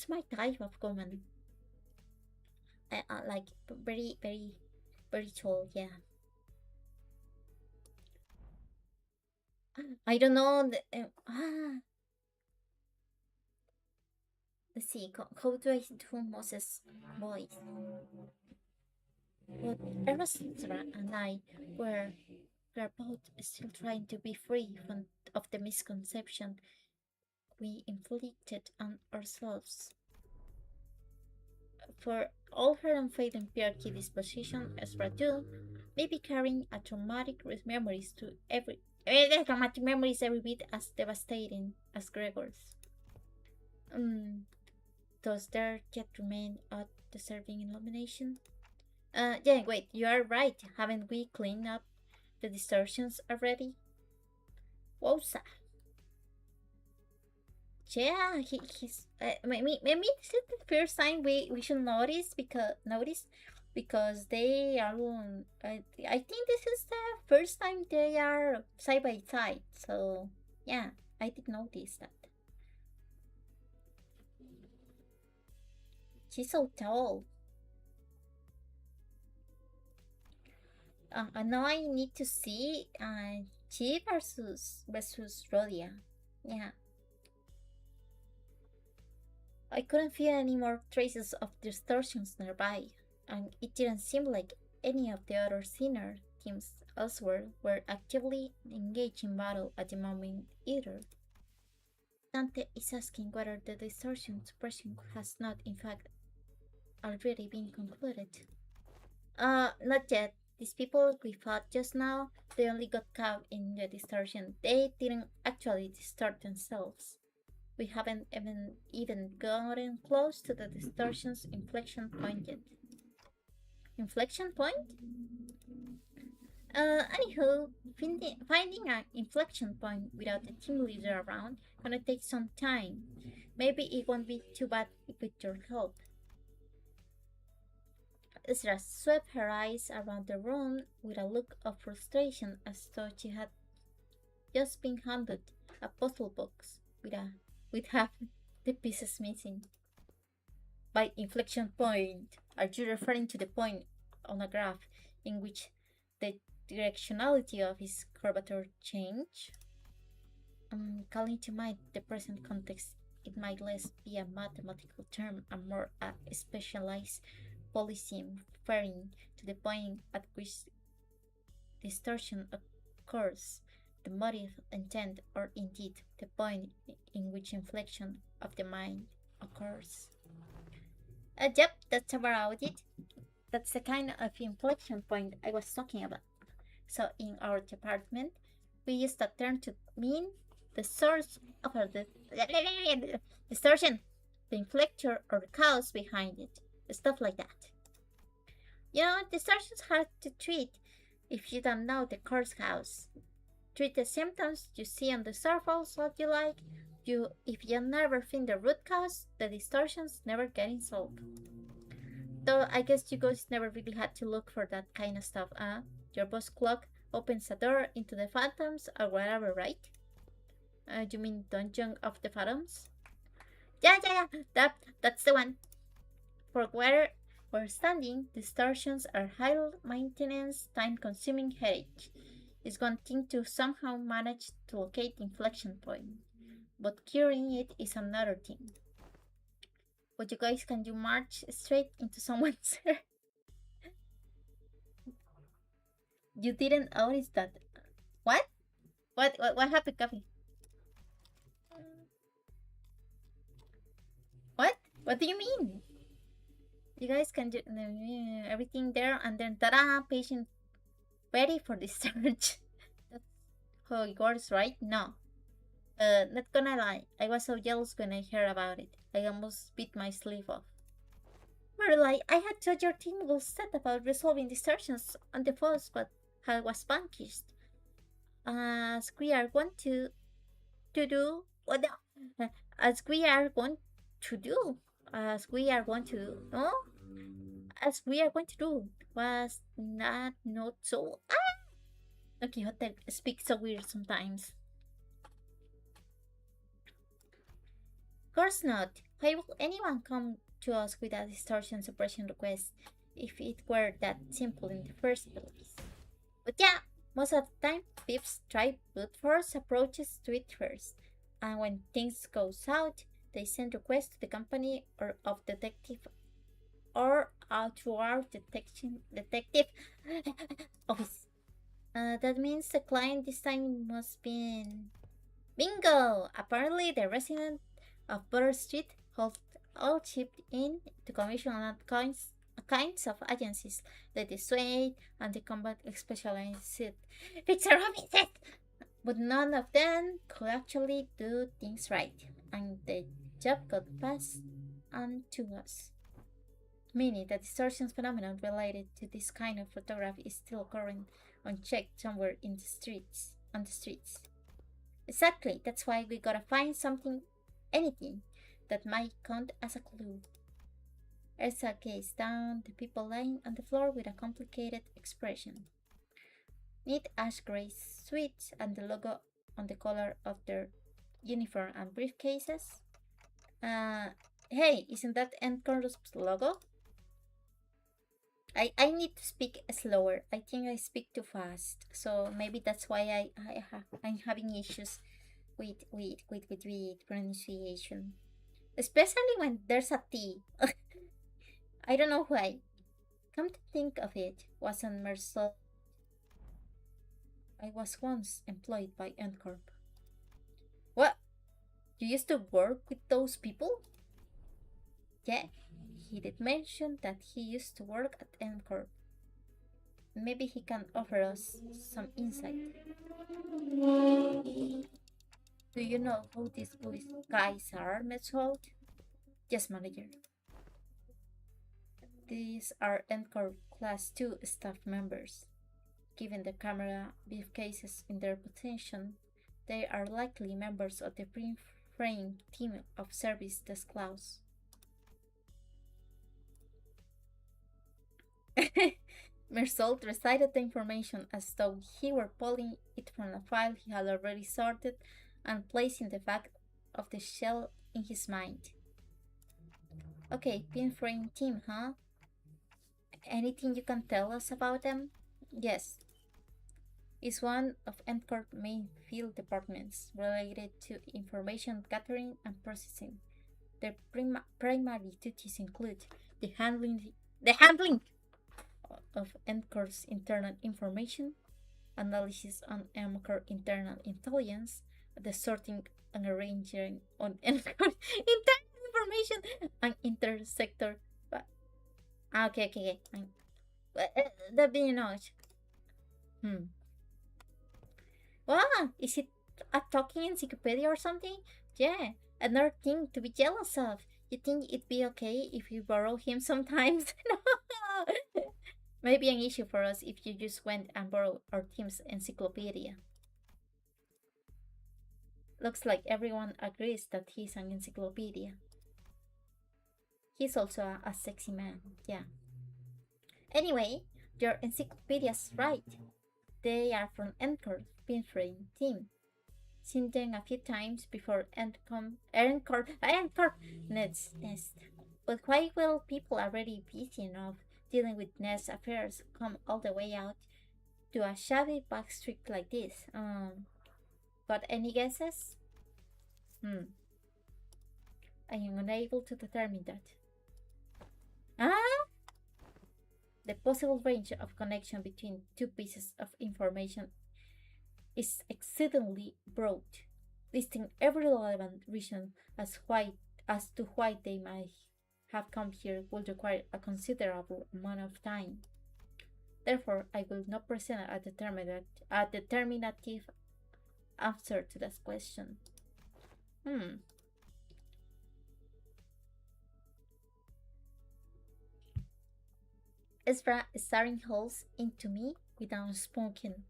my type of woman. I like very, very, very tall, yeah. I don't know. Let's see. How do I do Moses' voice? But Erastra and I were both still trying to be free of the misconception we inflicted on ourselves. For all her unfading perky disposition, Ezra too may be carrying a traumatic memories every bit as devastating as Gregor's. Does there yet remain a deserving illumination? Yeah, wait, you are right. Haven't we cleaned up the distortions already? Wosa. Yeah, he's maybe this is the first time we should notice because they are I think this is the first time they are side by side. So yeah, I did notice that. She's so tall. Now I need to see Chi versus Rodeado. Yeah. I couldn't feel any more traces of distortions nearby, and it didn't seem like any of the other senior teams elsewhere were actively engaged in battle at the moment either. Dante is asking whether the distortion suppression has not, in fact, already been concluded. Not yet. These people we fought just now, they only got caught in the distortion. They didn't actually distort themselves. We haven't even gotten close to the distortion's inflection point yet. Inflection point? Anywho, finding an inflection point without the team leader around gonna take some time. Maybe it won't be too bad with your help. Ezra swept her eyes around the room with a look of frustration as though she had just been handed a puzzle box with half the pieces missing. By inflection point, are you referring to the point on a graph in which the directionality of its curvature change? Calling to mind the present context, it might less be a mathematical term and more a specialized polysym referring to the point at which distortion occurs, the motive, intent, or indeed the point in which inflection of the mind occurs. Yep, that's about it. That's the kind of inflection point I was talking about. So in our department, we use that term to mean the source of the distortion, the inflector or the cause behind it, stuff like that. You know, distortion's hard to treat if you don't know the cause cause. Treat the symptoms you see on the surface what you like. If you never find the root cause, the distortions never get solved. Though I guess you guys never really had to look for that kind of stuff, Your boss clock opens a door into the phantoms or whatever, right? You mean Dungeon of the Phantoms? Yeah, that's the one. For where we're standing, distortions are high maintenance, time consuming headache. It's one thing to somehow manage to locate the inflection point, but curing it is another thing. But you guys, can you march straight into someone's hair? You didn't notice that. What? What happened, Coffee? What? What do you mean? You guys can do everything there and then ta-da, patient ready for discharge. That's how it works, right? No. Not gonna lie, I was so jealous when I heard about it. I almost bit my sleeve off. Marley, I had thought your team was set about resolving distortions on the force, but I was vanquished. As we are going to do what as we are going to do as we are going to no as we are going to do was not so okay, Hotel speaks so weird sometimes. Of course not. Why would anyone come to us with a distortion suppression request if it were that simple in the first place? But yeah, most of the time, thieves try brute force approaches to it first, and when things go south, they send requests to the company or of detective or to our detective office. That means the client this time must be bingo. Apparently, the resident of Butter Street holds all chipped in to commission on kinds of agencies that dissuade and the combat specialized fixer offices, but none of them could actually do things right, and the job got passed on to us. Meaning that distortion phenomenon related to this kind of photography is still occurring unchecked somewhere in the streets, on the streets. Exactly, that's why we gotta find something, anything, that might count as a clue. Elsa gazed down the people lying on the floor with a complicated expression. Neat ash gray suits and the logo on the collar of their uniform and briefcases. Hey, isn't that Encor's logo? I need to speak slower. I think I speak too fast, so maybe that's why I'm having issues with pronunciation, especially when there's a T. I don't know why. Come to think of it, wasn't Mercer? I was once employed by Encorp. What? You used to work with those people? Yeah. he did mention that he used to work at M-Corp. Maybe he can offer us some insight. Do you know who these guys are, Metzold? Yes, manager. These are NCORP Class 2 staff members. Given the camera briefcases in their possession, they are likely members of the pre-frame team of service desk class. Mersault recited the information as though he were pulling it from a file he had already sorted and placing the back of the shell in his mind. Okay, pinframe team, huh? Anything you can tell us about them? Yes. It's one of NCORP's main field departments related to information gathering and processing. Their primary duties include the handling of NCORP's internal information, analysis on NCORP internal intelligence, the sorting and arranging on NCORP internal information, and intersector. Okay. That being knowledge. Wow, is it a talking encyclopedia or something? Yeah, another thing to be jealous of. You think it'd be okay if we borrow him sometimes? No! Maybe an issue for us if you just went and borrowed our team's encyclopedia. Looks like everyone agrees that he's an encyclopedia. He's also a sexy man, yeah. Anyway, your encyclopedia's right. They are from NCORP pinframe team. Seen them a few times before NCORP Nest. But why will people already busy enough dealing with Nest affairs come all the way out to a shabby backstreet like this? Got any guesses? I am unable to determine that. The possible range of connection between two pieces of information is exceedingly broad, listing every relevant reason as to why they might have come here will require a considerable amount of time. Therefore, I will not present a determinative answer to this question. Ezra is staring holes into me without speaking.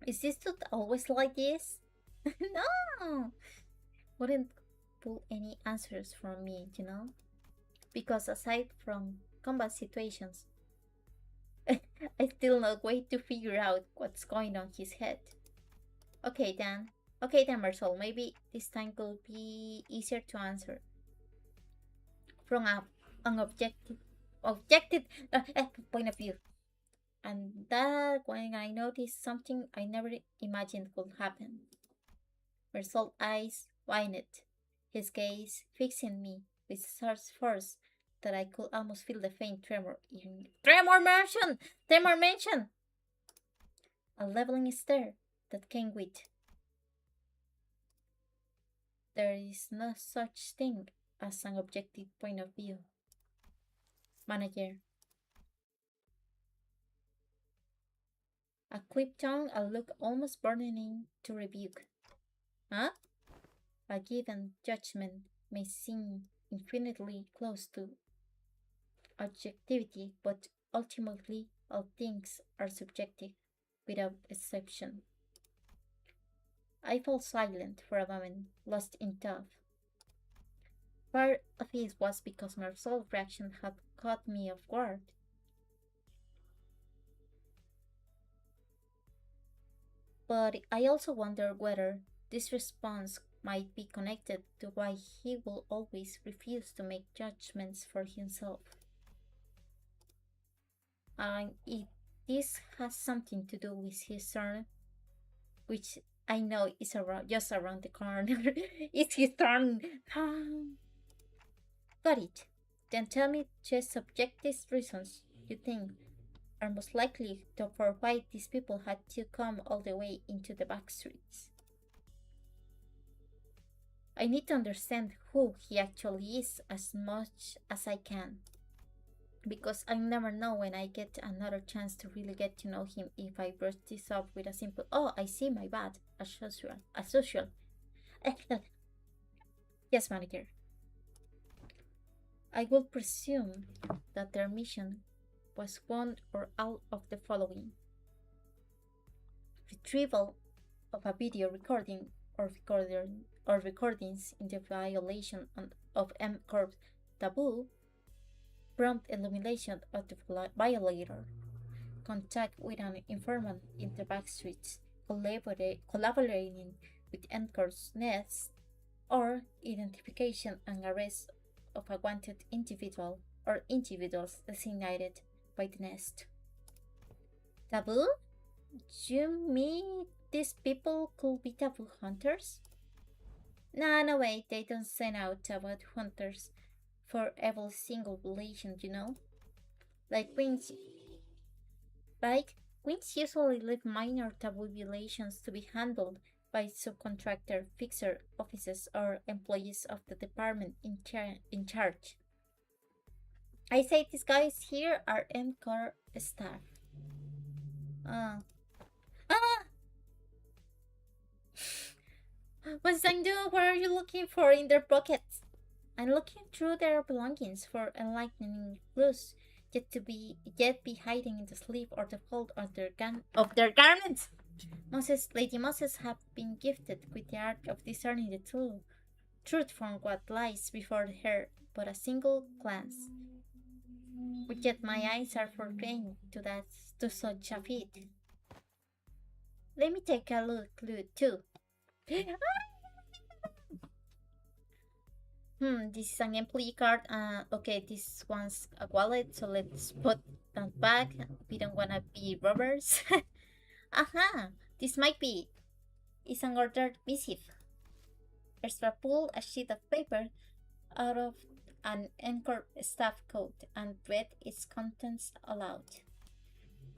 Is this dude always like this? No! Wouldn't pull any answers from me, you know? Because aside from combat situations, I still not wait to figure out what's going on his head. Okay then, Marcel, maybe this time could be easier to answer. From an objective point of view. And that when I noticed something I never imagined would happen. Marcel's eyes widened, his gaze fixing me with such force that I could almost feel the faint tremor in Tremor mention! A leveling stare that came with. There is no such thing as an objective point of view. Manager. A clipped tongue, a look almost burning to rebuke. Huh? A given judgment may seem infinitely close to objectivity, but ultimately all things are subjective, without exception. I fell silent for a moment, lost in thought. Part of it was because Marcel's reaction had caught me off guard. But I also wonder whether this response might be connected to why he will always refuse to make judgments for himself. And this has something to do with his turn, which I know is just around the corner. It's his turn. Got it. Then tell me just subjective reasons you think are most likely for why these people had to come all the way into the back streets. I need to understand who he actually is as much as I can. because I never know when I get another chance to really get to know him if I brush this off with a simple, oh, I see, my bad, as usual. As usual. Yes, manager. I would presume that their mission was one or all of the following: retrieval of a video recording or recordings in the violation of M Corp taboo, prompt elimination of the violator, contact with an informant in the backstreets, collaborating with M Corp's nest, or identification and arrest of a wanted individual or individuals designated by the nest. Taboo? You mean these people could be taboo hunters? No way, they don't send out taboo hunters for every single relation, you know? Like queens usually leave minor taboo violations to be handled by subcontractor, fixer offices, or employees of the department in charge. I say these guys here are MCOR staff. Ah. What's I do? What are you looking for in their pockets? I'm looking through their belongings for enlightening clues, yet be hiding in the sleeve or the fold of their garments. Lady Moses have been gifted with the art of discerning the truth from what lies before her, but a single glance. But yet my eyes are forbidden to such a feat. Let me take a look too. This is an employee card. Okay, this one's a wallet, so let's put that back. We don't wanna be robbers. Aha! This might be. It's an ordered missive. Extra pull a sheet of paper out of an Encore staff coat and read its contents aloud.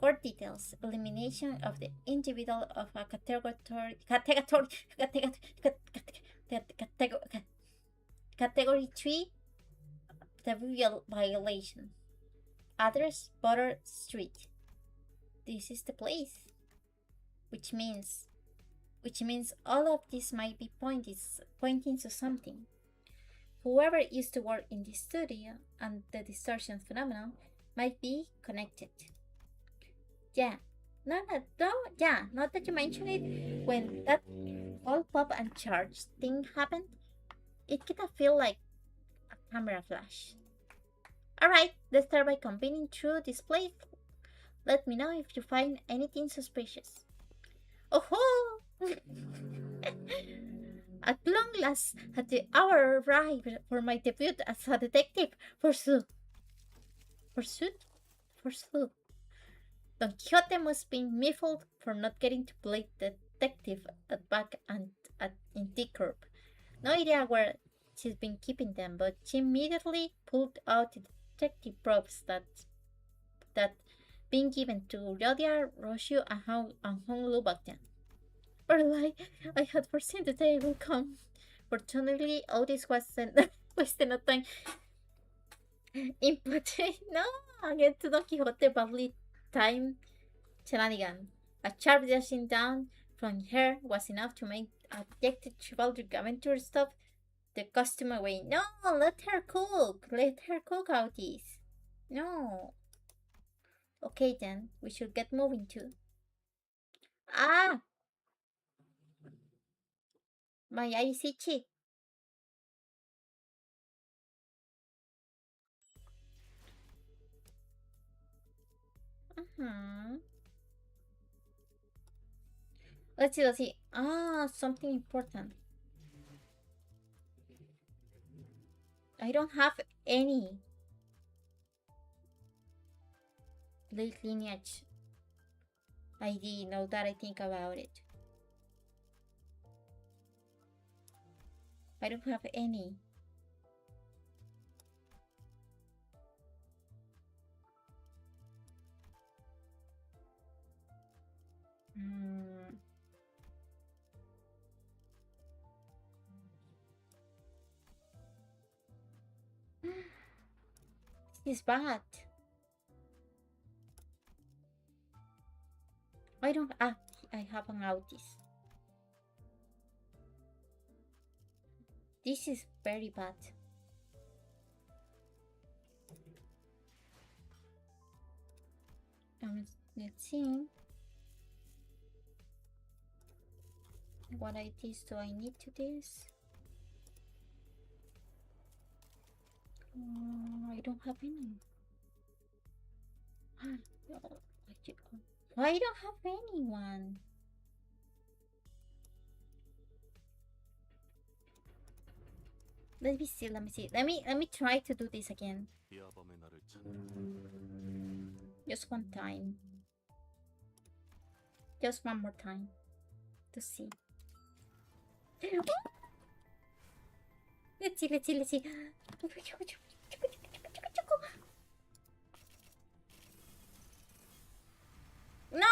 Court details: elimination of the individual of a Category 3 trivial violation. Address: Butter Street. This is the place. Which means all of this might be pointing to something. Whoever used to work in this studio and the distortion phenomenon might be connected. Yeah. Now that you mention it, when that all pop and charge thing happened, it kind of feel like a camera flash. Alright, let's start by combining through this place. Let me know if you find anything suspicious. Oh ho! At long last, had the hour arrived for my debut as a detective. Forsooth. Don Quixote must be miffled for not getting to play detective in D-Corp. No idea where she's been keeping them, but she immediately pulled out the detective props that been given to Rodeado, Roshi, and Honglu back then. Or I had foreseen the day will come. Fortunately, Otis wasn't wasting no time inputting. No, again to Don Quixote badly timed shenanigan. A sharp dashing down from her was enough to make objected chivalric adventure stop the costume away. No, let her cook, Otis. No. Okay then, we should get moving too. Ah! My eyes itchy. Let's see. Ah, something important. I don't have any late lineage ID now that I think about it. I don't have any. This is bad. I don't. I have an autism. This is very bad. Let's see. What IDs do I need to this? I don't have any. Why I don't have anyone? Let me see. Let me try to do this again. Just one time. Just one more time. To see. Let's see. No!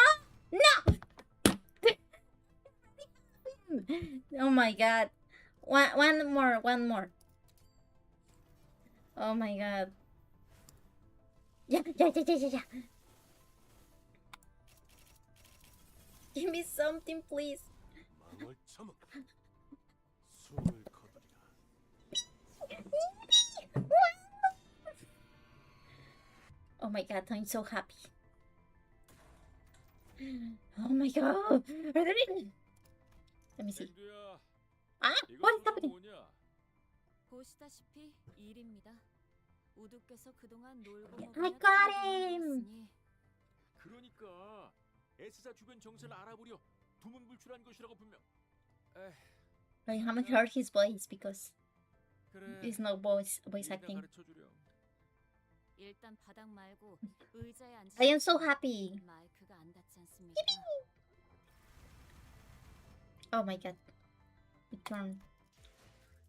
Oh my god. One more. Oh my god. Yeah. Give me something, please. Oh my god, I'm so happy. Oh my god. Let me see. What is happening? I got him. 그러니까 S사 주변 정세를 알아보려 두문불출한 것이라고 분명. I haven't heard his voice because there's no voice acting. I am so happy. Oh my god. Return.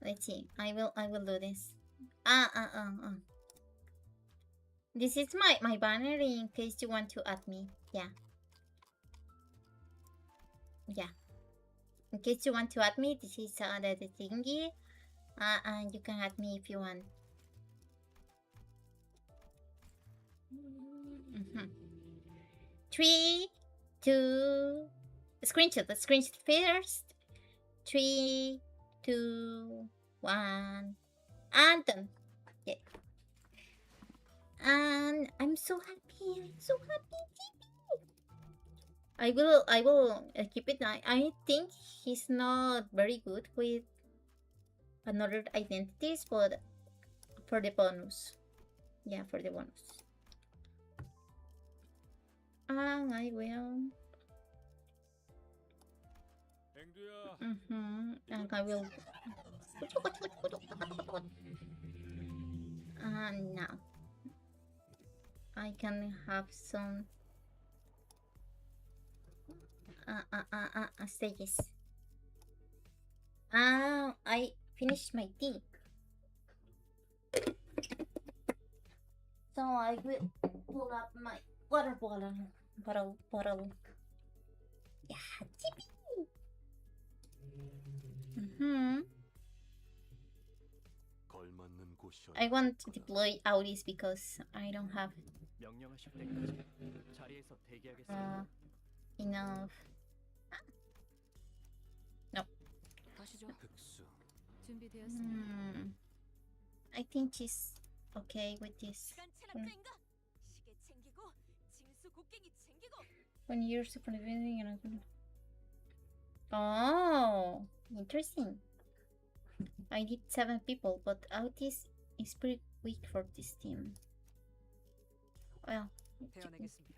Let's see. I will do this. This is my banner in case you want to add me. Yeah. In case you want to add me, this is the thingy. And you can add me if you want. 3, 2, screenshot. Let's screenshot first. 3, 2, 1, and done. Yeah. And I'm so happy. I will keep it. I think he's not very good with another identities, but for the bonus. Yeah, for the bonus. And I will. And I will. And now I can have some stages. I finished my tea, so I will pull up my water bottle. Yeah, I want to deploy awtis because I don't have enough. No. I think she's okay with this. When you're super living, oh, interesting. I need 7 people, but awtis is pretty weak for this team. Well,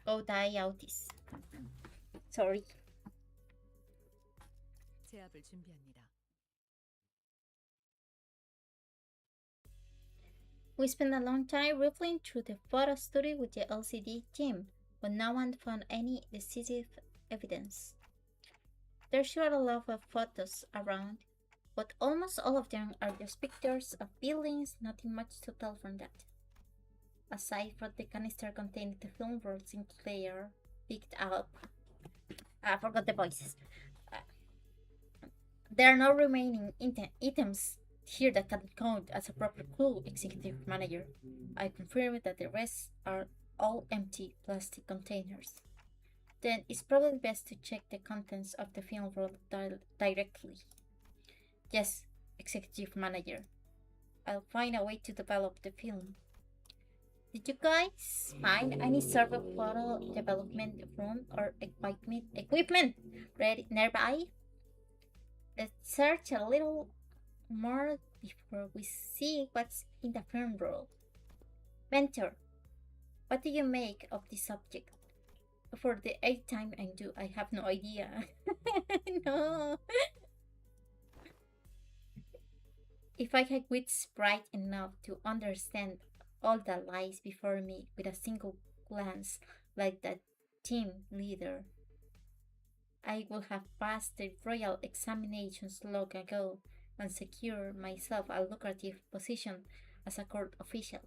go die awtis. Sorry. We spent a long time riffling through the photo studio with the LCD team, but no one found any decisive evidence. There's sure a lot of photos around, but almost all of them are just pictures of buildings, nothing much to tell from that. Aside from the canister containing the film world single player picked up. I forgot the voices. There are no remaining items here that can count as a proper clue, executive manager. I confirm that the rest are all empty plastic containers. then it's probably best to check the contents of the film roll directly. Yes, executive manager. I'll find a way to develop the film. Did you guys find any sort of photo development room or equipment ready nearby? Let's search a little more before we see what's in the film roll. Banter, what do you make of this subject? For the 8th time I have no idea. No. If I had wits bright enough to understand all that lies before me with a single glance, like that team leader, I would have passed the royal examinations long ago and secured myself a lucrative position as a court official.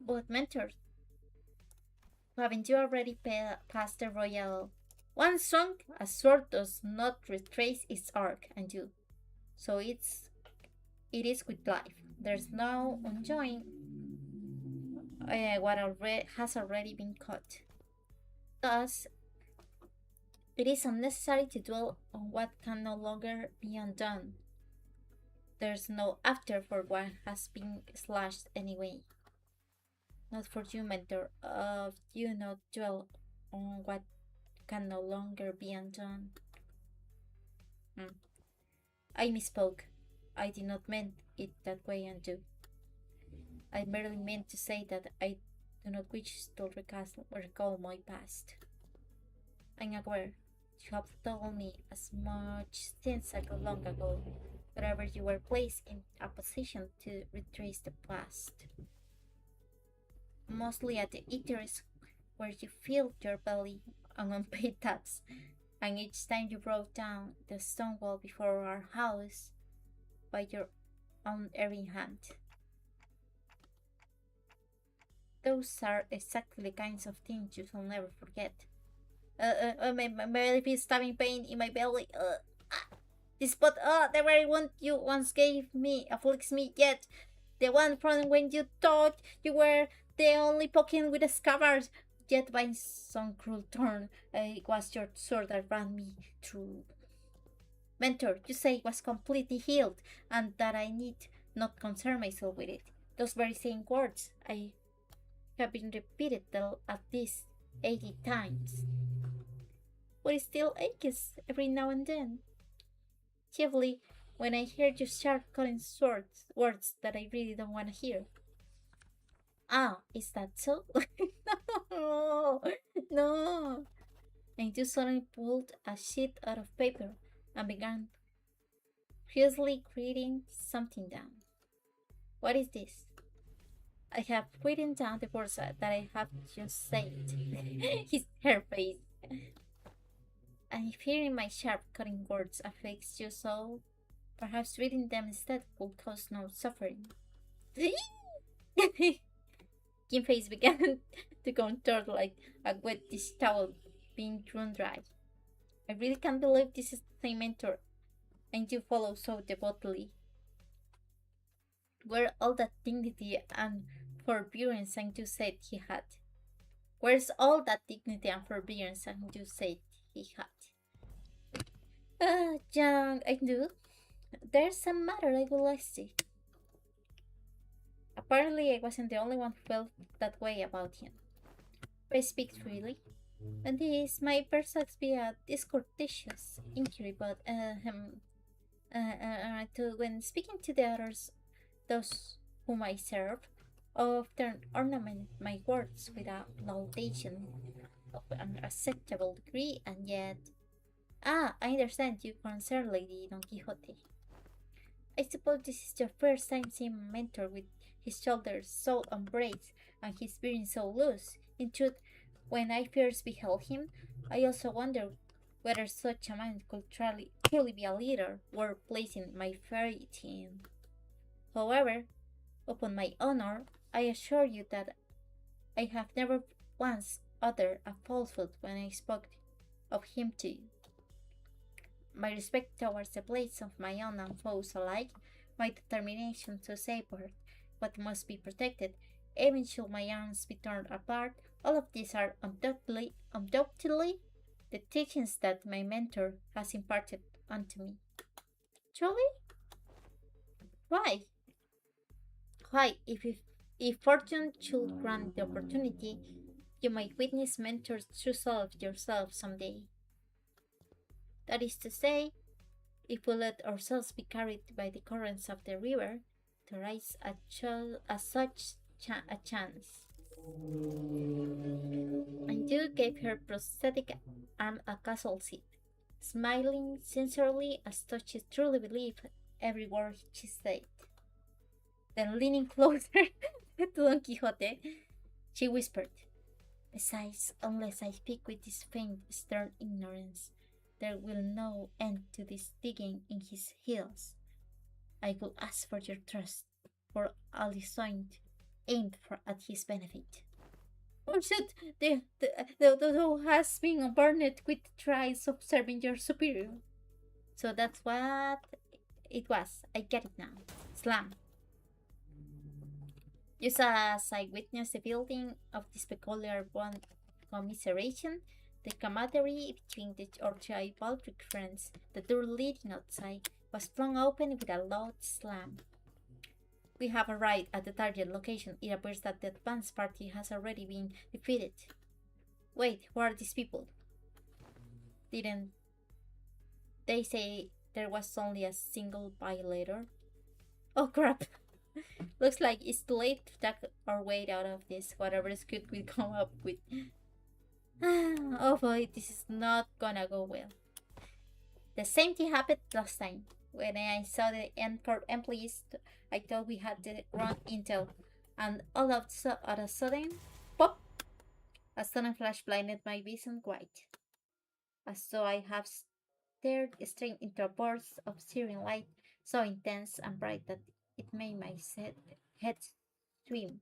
But mentor, haven't you already passed the royal? One song, a sword does not retrace its arc, and you. So it is with life. There's no enjoying what has already been caught. Thus, it is unnecessary to dwell on what can no longer be undone. There's no after for what has been slashed anyway. Not for you, mentor. You not dwell on what can no longer be undone. I misspoke. I did not mean it that way, and do. I merely meant to say that I do not wish to recall my past. I'm aware you have told me as much since long ago, wherever you were placed in a position to retrace the past. Mostly at the eateries where you filled your belly on unpaid tax, and each time you broke down the stone wall before our house by your own erring hand. Those are exactly the kinds of things you shall never forget. My belly is stabbing pain in my belly. This spot, the very one you once gave me afflicts me yet. The one from when you thought you were the only Pokemon with a scabbard. Yet by some cruel turn, it was your sword that ran me through. Mentor, you say it was completely healed, and that I need not concern myself with it. Those very same words I have been repeated at least 80 times. But it still aches every now and then. Chiefly when I hear you sharp cutting words that I really don't want to hear. Ah, is that so? No, no. And you suddenly pulled a sheet out of paper and began furiously writing something down. What is this? I have written down the words that I have just said. Her face. And if hearing my sharp cutting words affects you so, perhaps reading them instead will cause no suffering. Kim's face began to contort like a wet dish towel being thrown dry. I really can't believe this is the same mentor, and you follow so devotedly. Where all that dignity and forbearance and you said he had? Where's all that dignity and forbearance and you said he had? Young, I do. There's a matter I would like to see. Apparently I wasn't the only one who felt that way about him. But I speak freely. And this might perhaps be a discourteous inquiry, but when speaking to the others, those whom I serve, often ornament my words with a laudation of an acceptable degree, and yet... I understand you concern Lady Don Quixote. I suppose this is your first time seeing a mentor with his shoulders so embraced and his bearing so loose. In truth, when I first beheld him, I also wondered whether such a man could truly be a leader worth placing my faith in. However, upon my honor, I assure you that I have never once uttered a falsehood when I spoke of him to you. My respect towards the blades of my own and foes alike, my determination to safeguard what must be protected, Even should my arms be torn apart, all of these are undoubtedly the teachings that my mentor has imparted onto me. Truly? Why? Why, if fortune should grant the opportunity, you might witness mentor's true self yourself someday. That is to say, if we let ourselves be carried by the currents of the river, there is a chance. And you gave her prosthetic arm a castle seat, smiling sincerely as though she truly believed every word she said. Then leaning closer to Don Quixote, she whispered, "Besides, unless I speak with this faint, stern ignorance, there will no end to this digging in his heels. I will ask for your trust, for all is aimed at his benefit." Oh shit, the has been burned with tries of serving your superior. So that's what it was. I get it now. Slam. Just as I witnessed the building of this peculiar bond commiseration, the camaraderie between our two Baltic friends, the door leading outside, was flung open with a loud slam. We have arrived at the target location. It appears that the advance party has already been defeated. Wait, who are these people? Didn't they say there was only a single violator? Oh crap! Looks like it's too late to talk our way out of this, whatever script we come up with. Oh boy, this is not gonna go well. The same thing happened last time. When I saw the Encore employees, I thought we had the wrong intel, and all of a sudden, pop! A sudden flash blinded my vision white, as though I have stared straight into a burst of searing light so intense and bright that it made my head swim.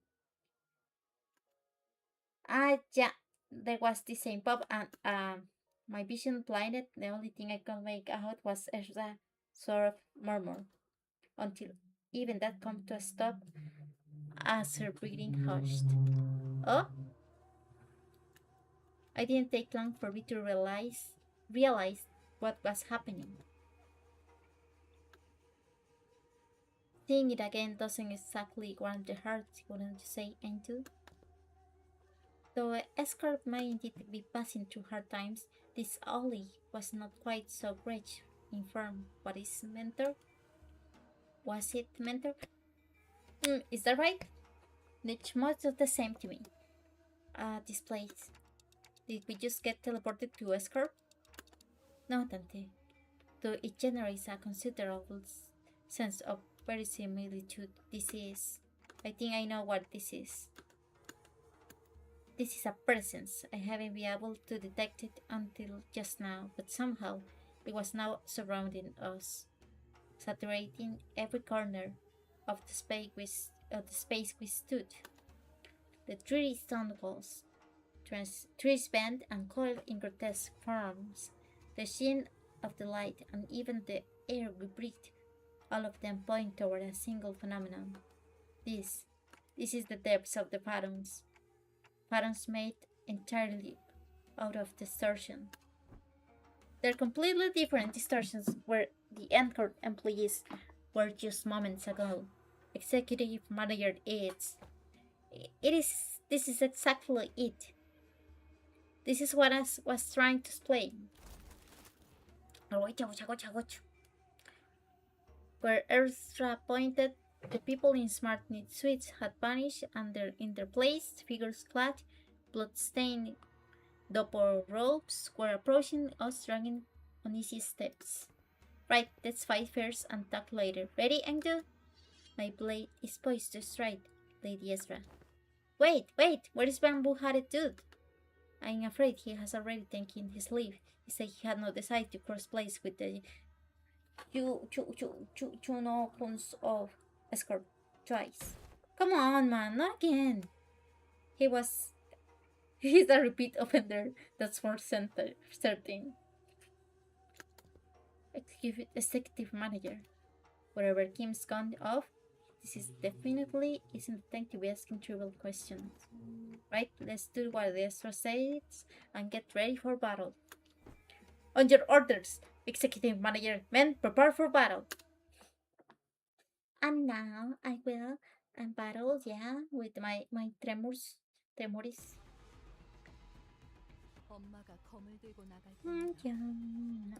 Yeah, there was the same pop, and my vision blinded. The only thing I could make out was a sort of murmur, until even that come to a stop as her breathing hushed. Oh? I didn't take long for me to realize what was happening. Seeing it again doesn't exactly warm the heart, wouldn't you say, Entu? Though Escort may indeed be passing through hard times, this Ollie was not quite so great in form. What is mentor? Was it mentor? Is that right? It's much of the same to me. This place. Did we just get teleported to Escort? No, Tante. Though it generates a considerable sense of verisimilitude. I think I know what this is. This is a presence. I haven't been able to detect it until just now, but somehow it was now surrounding us, saturating every corner of the space we stood. The dreary stone walls, trees bent and coiled in grotesque forms, the sheen of the light, and even the air we breathed, all of them point toward a single phenomenon. This is the depths of the phantoms made entirely out of distortion. They're completely different distortions where the Encore employees were just moments ago. Executive manager this is exactly it. This is what I was trying to explain. Where Earthra pointed, the people in smart knit suits had vanished, and in their place, figures clad, blood-stained double robes were approaching us, dragging uneasy steps. Right, let's fight first and talk later. Ready, Engdu? My blade is poised to strike, Lady Ezra. Wait, where is Bamboo-Headed Dude? I'm afraid he has already taken his leave. He said he had no desire to cross blades with the Chunokons of Escort twice. Come on, man, not again. He's a repeat offender, that's more certain. Executive manager. Wherever Kim's gone off, This is definitely isn't the time to be asking trivial questions. Right? Let's do what the extra says and get ready for battle. On your orders, executive manager, men prepare for battle. And now I will battle, yeah, with my tremoris. Yeah,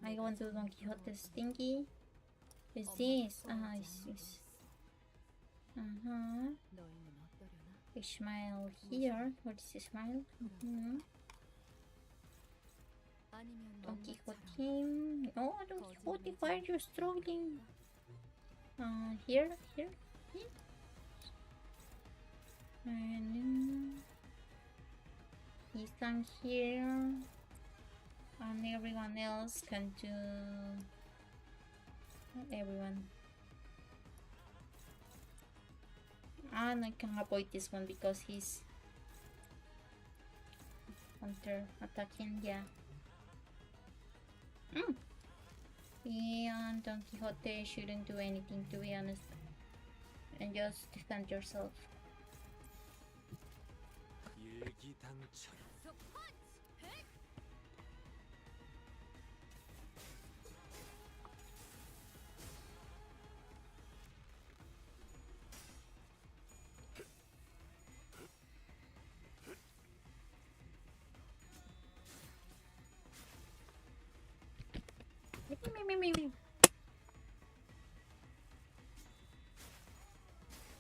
I want to Don Quixote's thingy. Is this? Is Ishmael here? What is Ishmael? Don Quixote. Oh, Don Quixote, why are you struggling? Here. And he's come here. And everyone else can do. Not everyone. And I can avoid this one because he's counter attacking, yeah. And Don Quixote shouldn't do anything, to be honest. And just defend yourself. Me.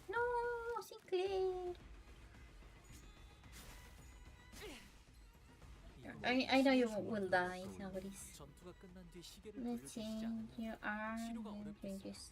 No, Sinclair. I know you will die, Saboris. Let's see, you are changes.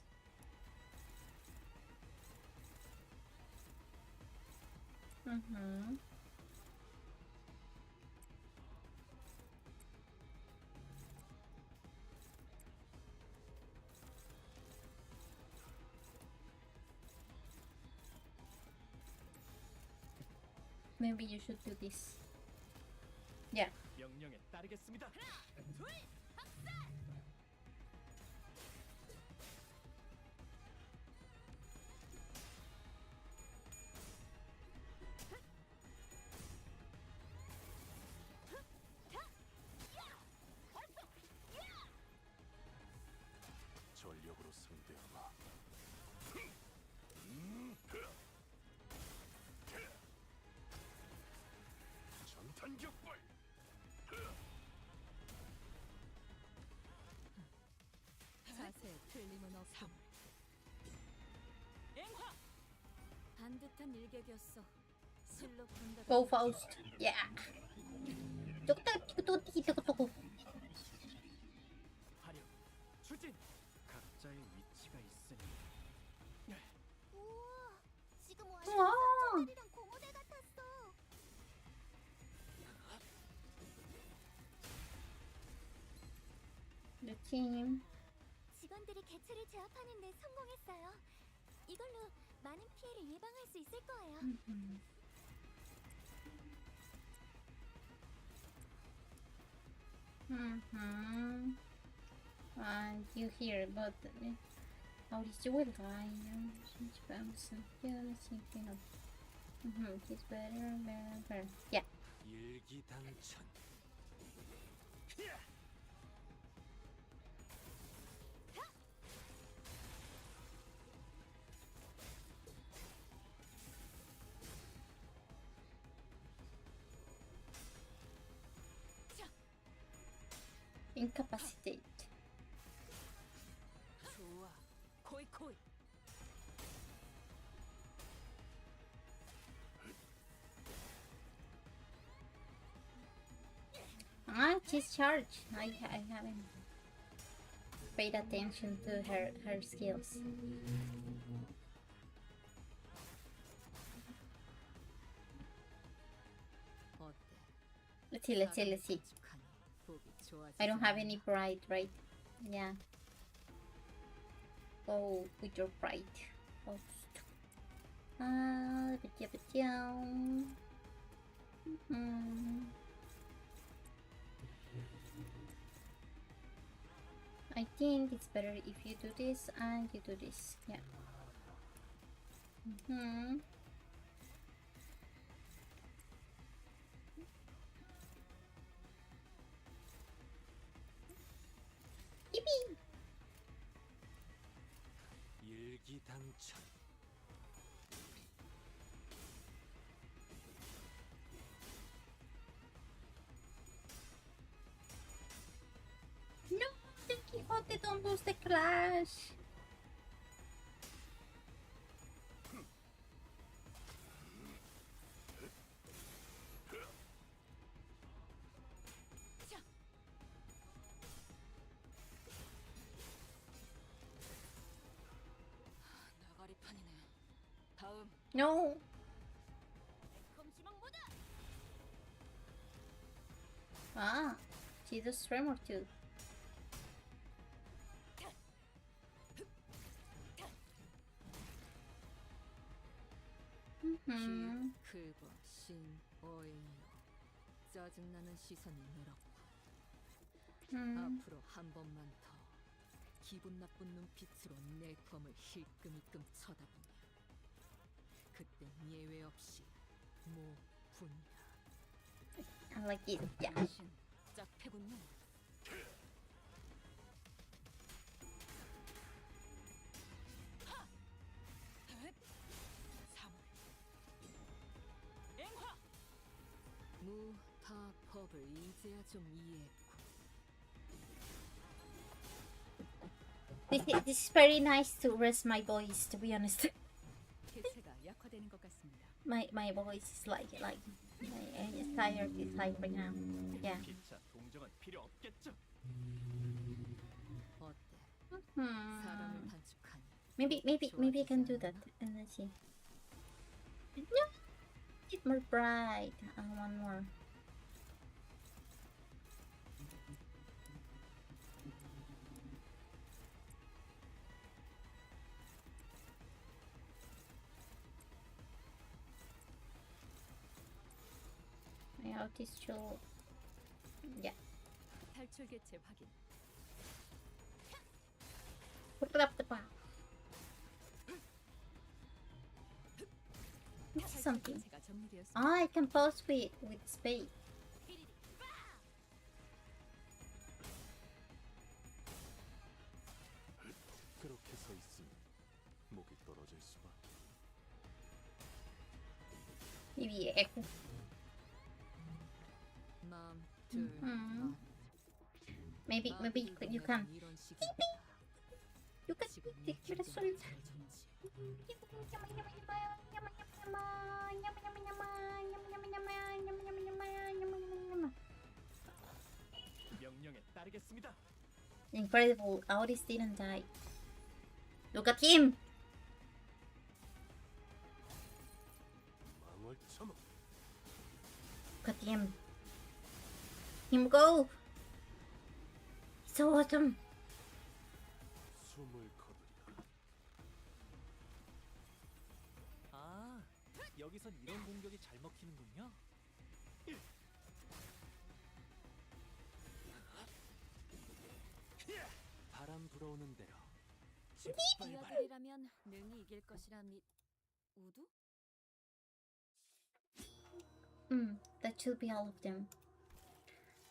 Maybe you should do this. Yeah. Go Faust. Yeah. The team. 직원들이 개체를 제압하는 데 성공했어요. 이걸로 많은 피해를 예방할 수 있을 거예요. And you hear about how this will die. She's bouncing. Yeah, let's see. He's better. Yeah. Incapacitate. She's charged. I haven't paid attention to her skills. Let's see. I don't have any pride, right? Yeah. Go with your pride. I think it's better if you do this and you do this. Yeah. Hmm. Yippee! 일기당천. No, the Quixote don't lose the clash. 나가리판이네. 다음. No. Ah, Jesus Tremor too. Mm-hmm. 긁어 신 어인요. 짜증나는 시선이 늘었고 앞으로 한 번만 더 기분 나쁜 눈빛으로 내 검을 힐끔힐끔 쳐다보면 그땐 예외 없이 모분이다. I like it. Yeah. 당신 짝패군요. 앵화! 무타법을 이제야 좀 이해했고 This is very nice to rest my voice, to be honest. 태세가 약화되는 것 같습니다. My voice is like it's tired. It's like right now. Yeah. 기차 동정은 필요 없겠죠? 어때? Hmm. 사람을 단축하니 Maybe I can do that. And let's see. No, it's more bright. One more. My out is still. Yeah. 탈출 개체 확인. Put it up the bar. This is something. 개체가 정리되었습니다. Ah, I can pause with space. 그렇게 서 있으면 목이 떨어질 수밖에. Maybe echo. 마음 둘. 음. Maybe you can. 이런 식입니다. You can 지금 take 내 your 기분을 soul. 잘 정지. 명령에 따르겠습니다. Incredible, Auris didn't die. Look at him! 망월 처먹. Look at him. Him go! So awesome! 숨을 거두리라. 아, 여기선 이런 공격이 잘 먹히는군요. 바람 불어오는 대로. 짓밟아라. 비아들이라면 능히 이길 것이라 우두? That should be all of them.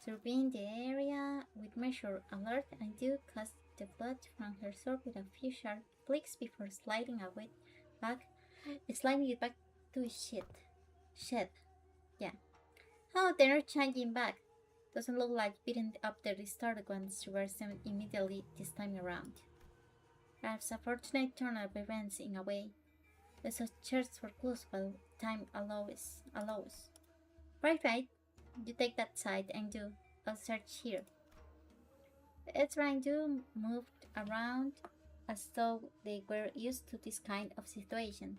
Surveying the area with measured alert, I do cast the blood from her sword with a few sharp flicks before sliding it back to his shed. Yeah. Oh, they're not changing back. Doesn't look like beating up the restarted ones reverse them immediately this time around. Perhaps a fortunate turn of events in a way. The chairs were closed while time allows. Right. You take that side and I'll search here. It's right. Do moved around as though they were used to this kind of situation.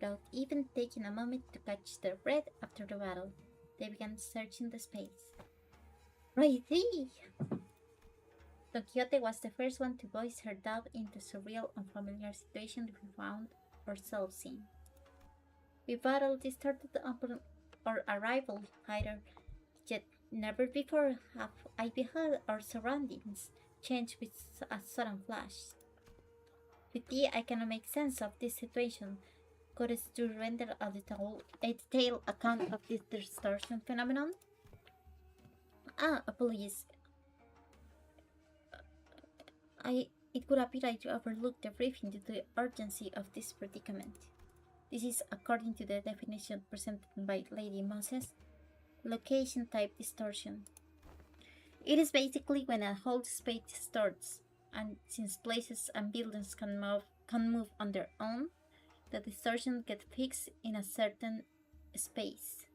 Without even taking a moment to catch their breath after the battle, they began searching the space. Righty! Don Quixote was the first one to voice her doubt in the surreal, unfamiliar situation we found ourselves in. We battled started upon our arrival, either, yet never before have I beheld our surroundings change with a sudden flash. With thee, I cannot make sense of this situation, goddess to render a detailed account of this distortion phenomenon? Apologies. It could appear I overlooked the briefing due to the urgency of this predicament. This is according to the definition presented by Lady Moses. Location type distortion. It is basically when a whole space distorts, and since places and buildings can move on their own, the distortion gets fixed in a certain space.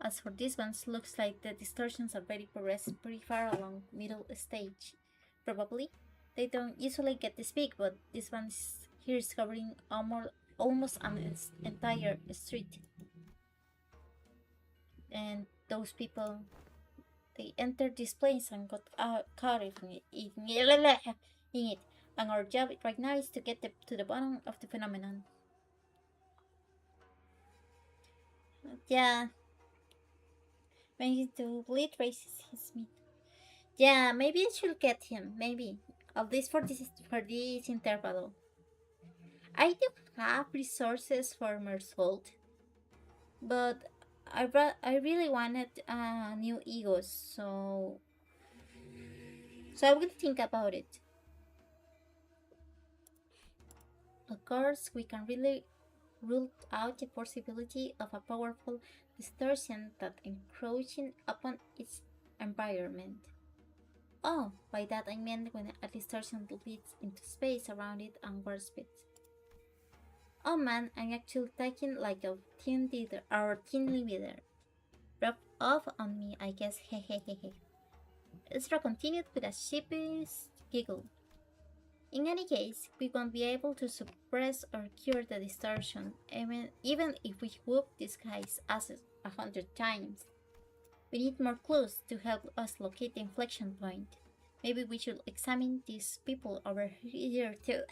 As for these ones, looks like the distortions are very pretty far along middle stage. Probably. They don't usually get this big, but this one here is covering almost an entire street. And those people, they entered this place and got caught in it. And our job right now is to get to the bottom of the phenomenon. Yeah. Maybe to bleed raises his meat. Yeah, maybe I should get him. Maybe. At least for this interval. I do have resources for Mersault, but I really wanted new egos, so I will think about it. Of course, we can really rule out the possibility of a powerful distortion that encroaching upon its environment. Oh, by that I meant when a distortion leads into space around it and warps it. Oh man, I'm actually taking like a team leader, our team leader. Rub off on me, I guess, hehehehe. Ezra continued with a sheepish giggle. In any case, we won't be able to suppress or cure the distortion, even if we whoop this guy's asses 100 times. We need more clues to help us locate the inflection point. Maybe we should examine these people over here too.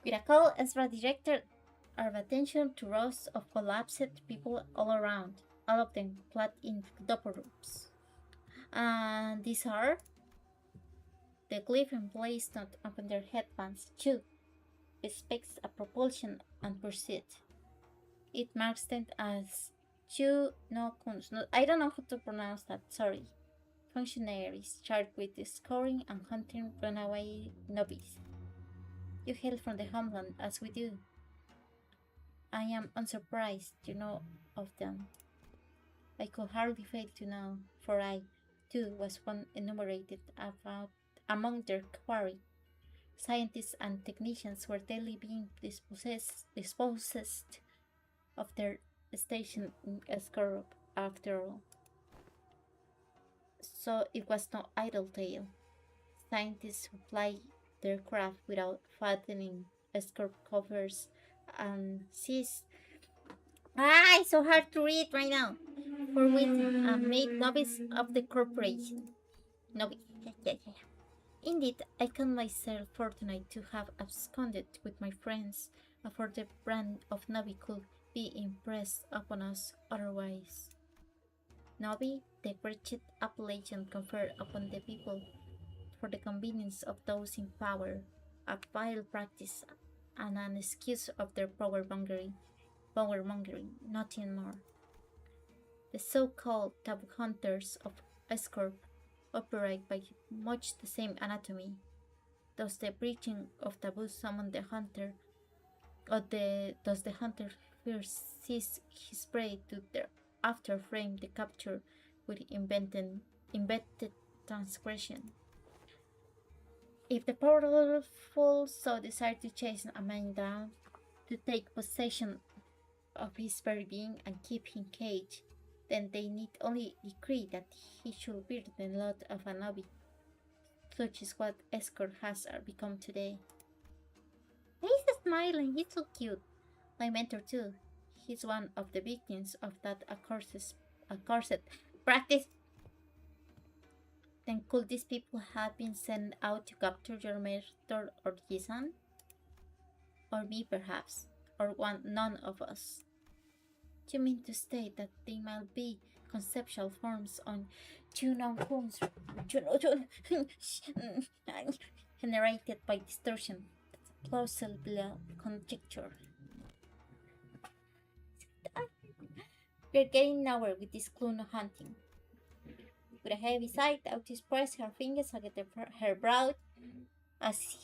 With a call, Ezra directed our attention to rows of collapsed people all around, all of them clad in double robes. And these are the glyph emblazoned not upon their headbands, too. It speaks a propulsion and pursuit. It marks them as no Kuns. No, I don't know how to pronounce that, sorry. Functionaries charged with scoring and hunting runaway nobbies. You hail from the homeland, as we do. I am unsurprised you know of them. I could hardly fail to know, for I, too, was one enumerated among their quarry. Scientists and technicians were daily being dispossessed of their station in Escorp, after all. So it was no idle tale. Scientists who ply their craft without fattening Escorp covers and seas. It's so hard to read right now. For which made novice of the corporation. Novice, yeah. Indeed, I count myself fortunate to have absconded with my friends, for the brand of Novi could be impressed upon us otherwise. Novi, the wretched appellation conferred upon the people for the convenience of those in power, a vile practice and an excuse of their power-mongering, nothing more. The so-called taboo hunters of Escorp operate by much the same anatomy. Thus the breaching of taboos summon the hunter, does the hunter first seize his prey to their after frame the capture with embedded transgression. If the powerful so desire to chase a man down, to take possession of his very being and keep him caged, then they need only decree that he should bear the lot of a Novi. Such is what Escort has become today. He's smiling, he's so cute. My mentor too. He's one of the victims of that accursed practice. Then could these people have been sent out to capture your mentor or Jisan? Or me perhaps, or none of us. Do you mean to state that they might be conceptual forms on generated by distortion? plausible conjecture. We're getting nowhere with this clue hunting. With a heavy sigh, Awtis pressed her fingers against her brow as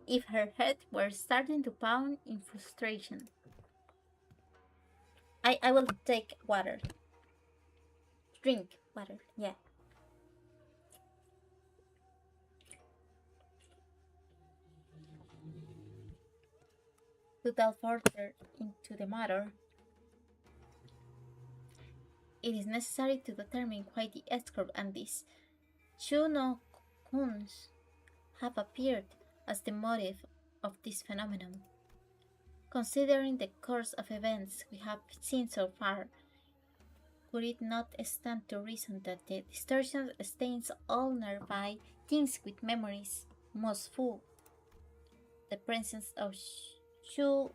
if her head were starting to pound in frustration. I will take water. Drink water, yeah. To delve further into the matter, it is necessary to determine why the escort and these Chuno-kuns have appeared as the motive of this phenomenon. Considering the course of events we have seen so far, would it not stand to reason that the distortion stains all nearby things with memories, Mosu, the presence of Shu...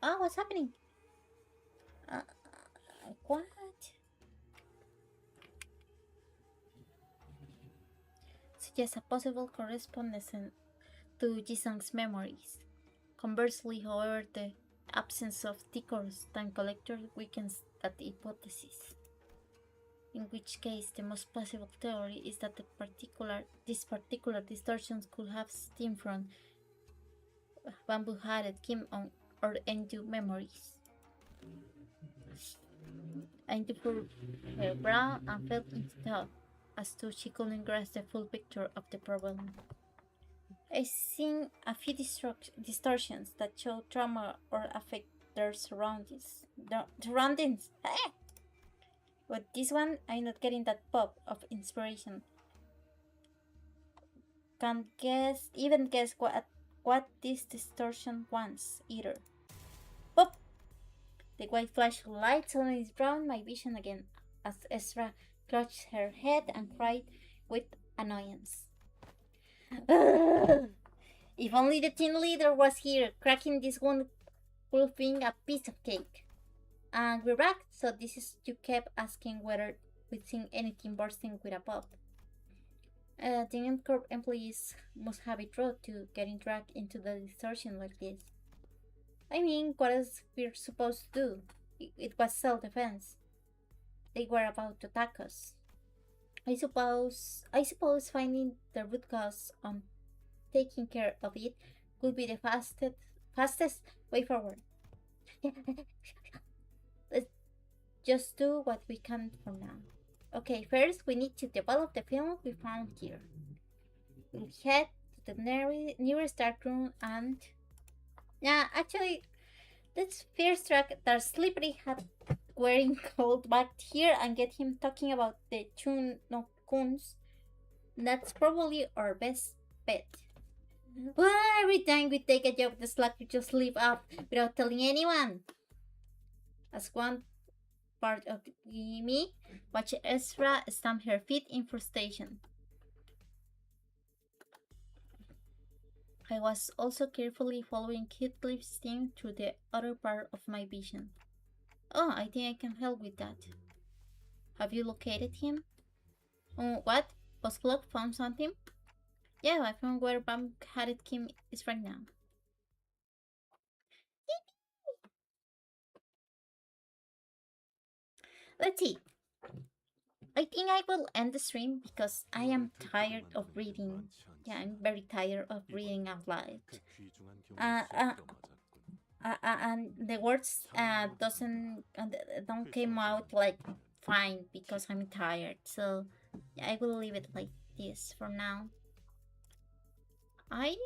Oh, what's happening? What? Suggests a possible correspondence to Jisung's memories. Conversely, however, the absence of Tikor's time collector weakens that hypothesis. In which case, the most possible theory is that this particular distortion could have stemmed from bamboo-hatted Kim-on or Endu memories. Endu pulled her brow and fell into thought, as though she couldn't grasp the full picture of the problem. I've seen a few distortions that show trauma or affect their surroundings. But this one, I'm not getting that pop of inspiration. Can't even guess what this distortion wants either. Pop! The white flash of light suddenly drowned my vision again as Ezra clutched her head and cried with annoyance. If only the team leader was here, cracking this one would be a piece of cake. And we're back, so this is you kept asking whether we'd seen anything bursting with a pop. The Corp employees must have it rough to getting dragged into the distortion like this. I mean, what else we're supposed to do? It was self-defense. They were about to attack us. I suppose finding the root cause and taking care of it would be the fastest way forward. Let's just do what we can for now. Okay, first we need to develop the film we found here. We'll head to the nearest dark room and... Yeah, actually, let's first track that Slippery had wearing cold back here and get him talking about the Chuno-kuns. That's probably our best bet. Well, every time we take a job, the slacker just leave up without telling anyone. As one part of me watched Ezra stamp her feet in frustration. I was also carefully following Heathcliff's thing through the other part of my vision. Oh, I think I can help with that. Have you located him? What? Postclock found something? Yeah, I found where Bam-hatted Kim is right now. Let's see. I think I will end the stream because I am tired of reading. Yeah, I'm very tired of reading out loud. And the words don't came out like fine because I'm tired. So yeah, I will leave it like this for now. I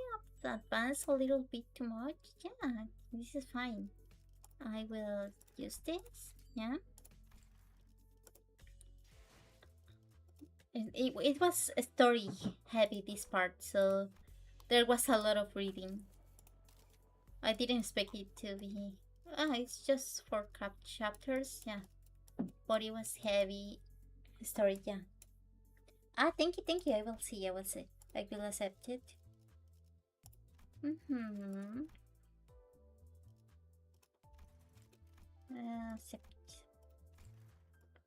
have advanced a little bit too much. Yeah, this is fine. I will use this. Yeah. It was story heavy this part, so there was a lot of reading. I didn't expect it to be... it's just 4 chapters, yeah. But it was heavy story, yeah. Thank you, I will see. I will accept it. Accept.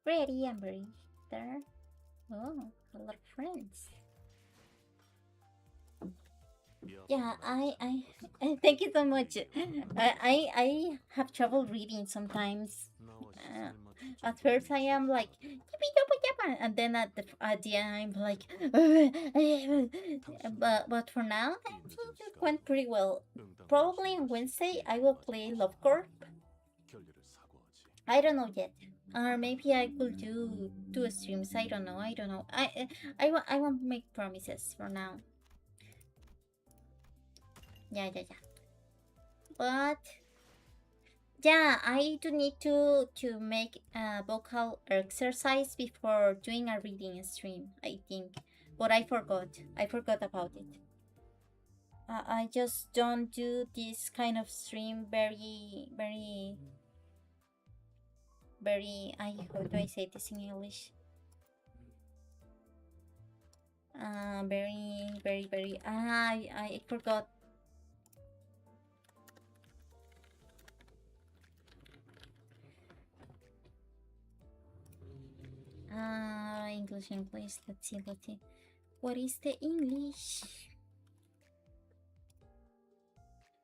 Ready, I'm ready. There. Oh, a lot of friends. Yeah, thank you so much. I have trouble reading sometimes. At first I am like "Yippee, yabba, yabba," and then at the end I'm like but for now I think it went pretty well. Probably on Wednesday I will play Love Corp. I don't know yet. Or maybe I could do 2 streams. I don't know. I don't know. I won't make promises for now. Yeah. But yeah, I do need to make a vocal exercise before doing a reading stream, I think. But I forgot. I forgot about it. I just don't do this kind of stream very how do I say this in English? Very I forgot. English. Let's see. What is the English?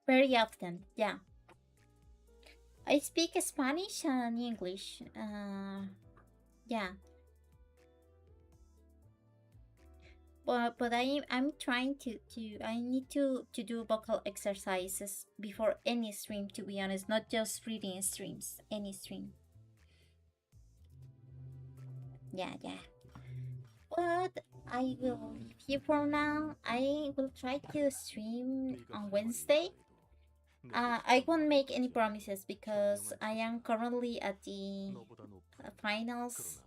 Very often, yeah. I speak Spanish and English. Yeah. But I'm trying to I need to do vocal exercises before any stream, to be honest, not just reading streams, any stream. Yeah. But I will leave you for now. I will try to stream on Wednesday. I won't make any promises because I am currently at the finals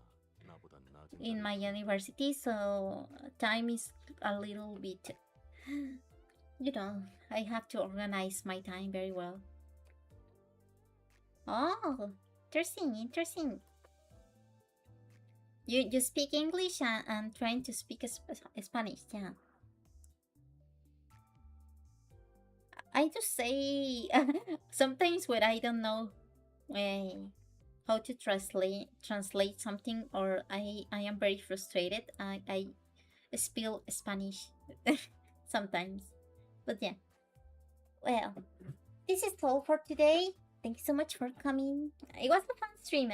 in my university, so time is a little bit, I have to organize my time very well. Oh, interesting. You speak English and trying to speak Spanish, yeah. I just say sometimes when I don't know how to translate something, or I am very frustrated, I spill Spanish sometimes. But yeah, well, this is all for today. Thank you so much for coming. It was a fun stream.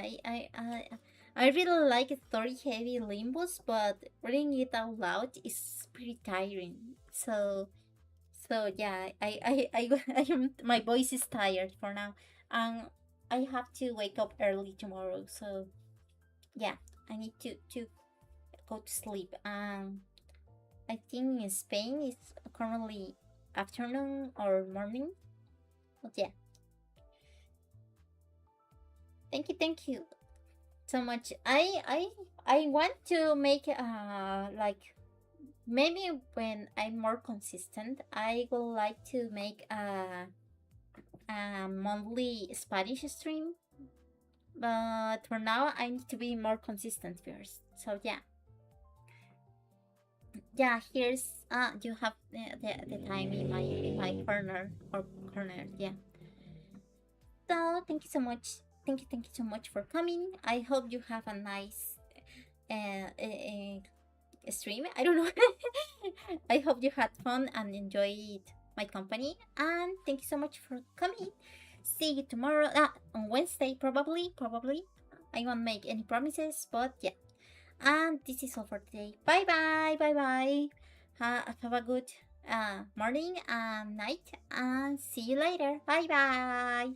I really like story heavy Limbus, but reading it out loud is pretty tiring. So yeah, I am, my voice is tired for now. I have to wake up early tomorrow, so yeah, I need to go to sleep. I think in Spain it's currently afternoon or morning. But yeah, thank you so much. I want to make like, maybe when I'm more consistent, I would like to make a monthly Spanish stream. But for now, I need to be more consistent first. So yeah. Yeah, here's you have the time in my corner, yeah. So thank you so much. Thank you so much for coming. I hope you have a nice stream. I don't know. I hope you had fun and enjoyed my company. And thank you so much for coming. See you tomorrow. On Wednesday, probably. I won't make any promises, but yeah. And this is all for today. Bye. Have a good morning and night, and see you later. Bye.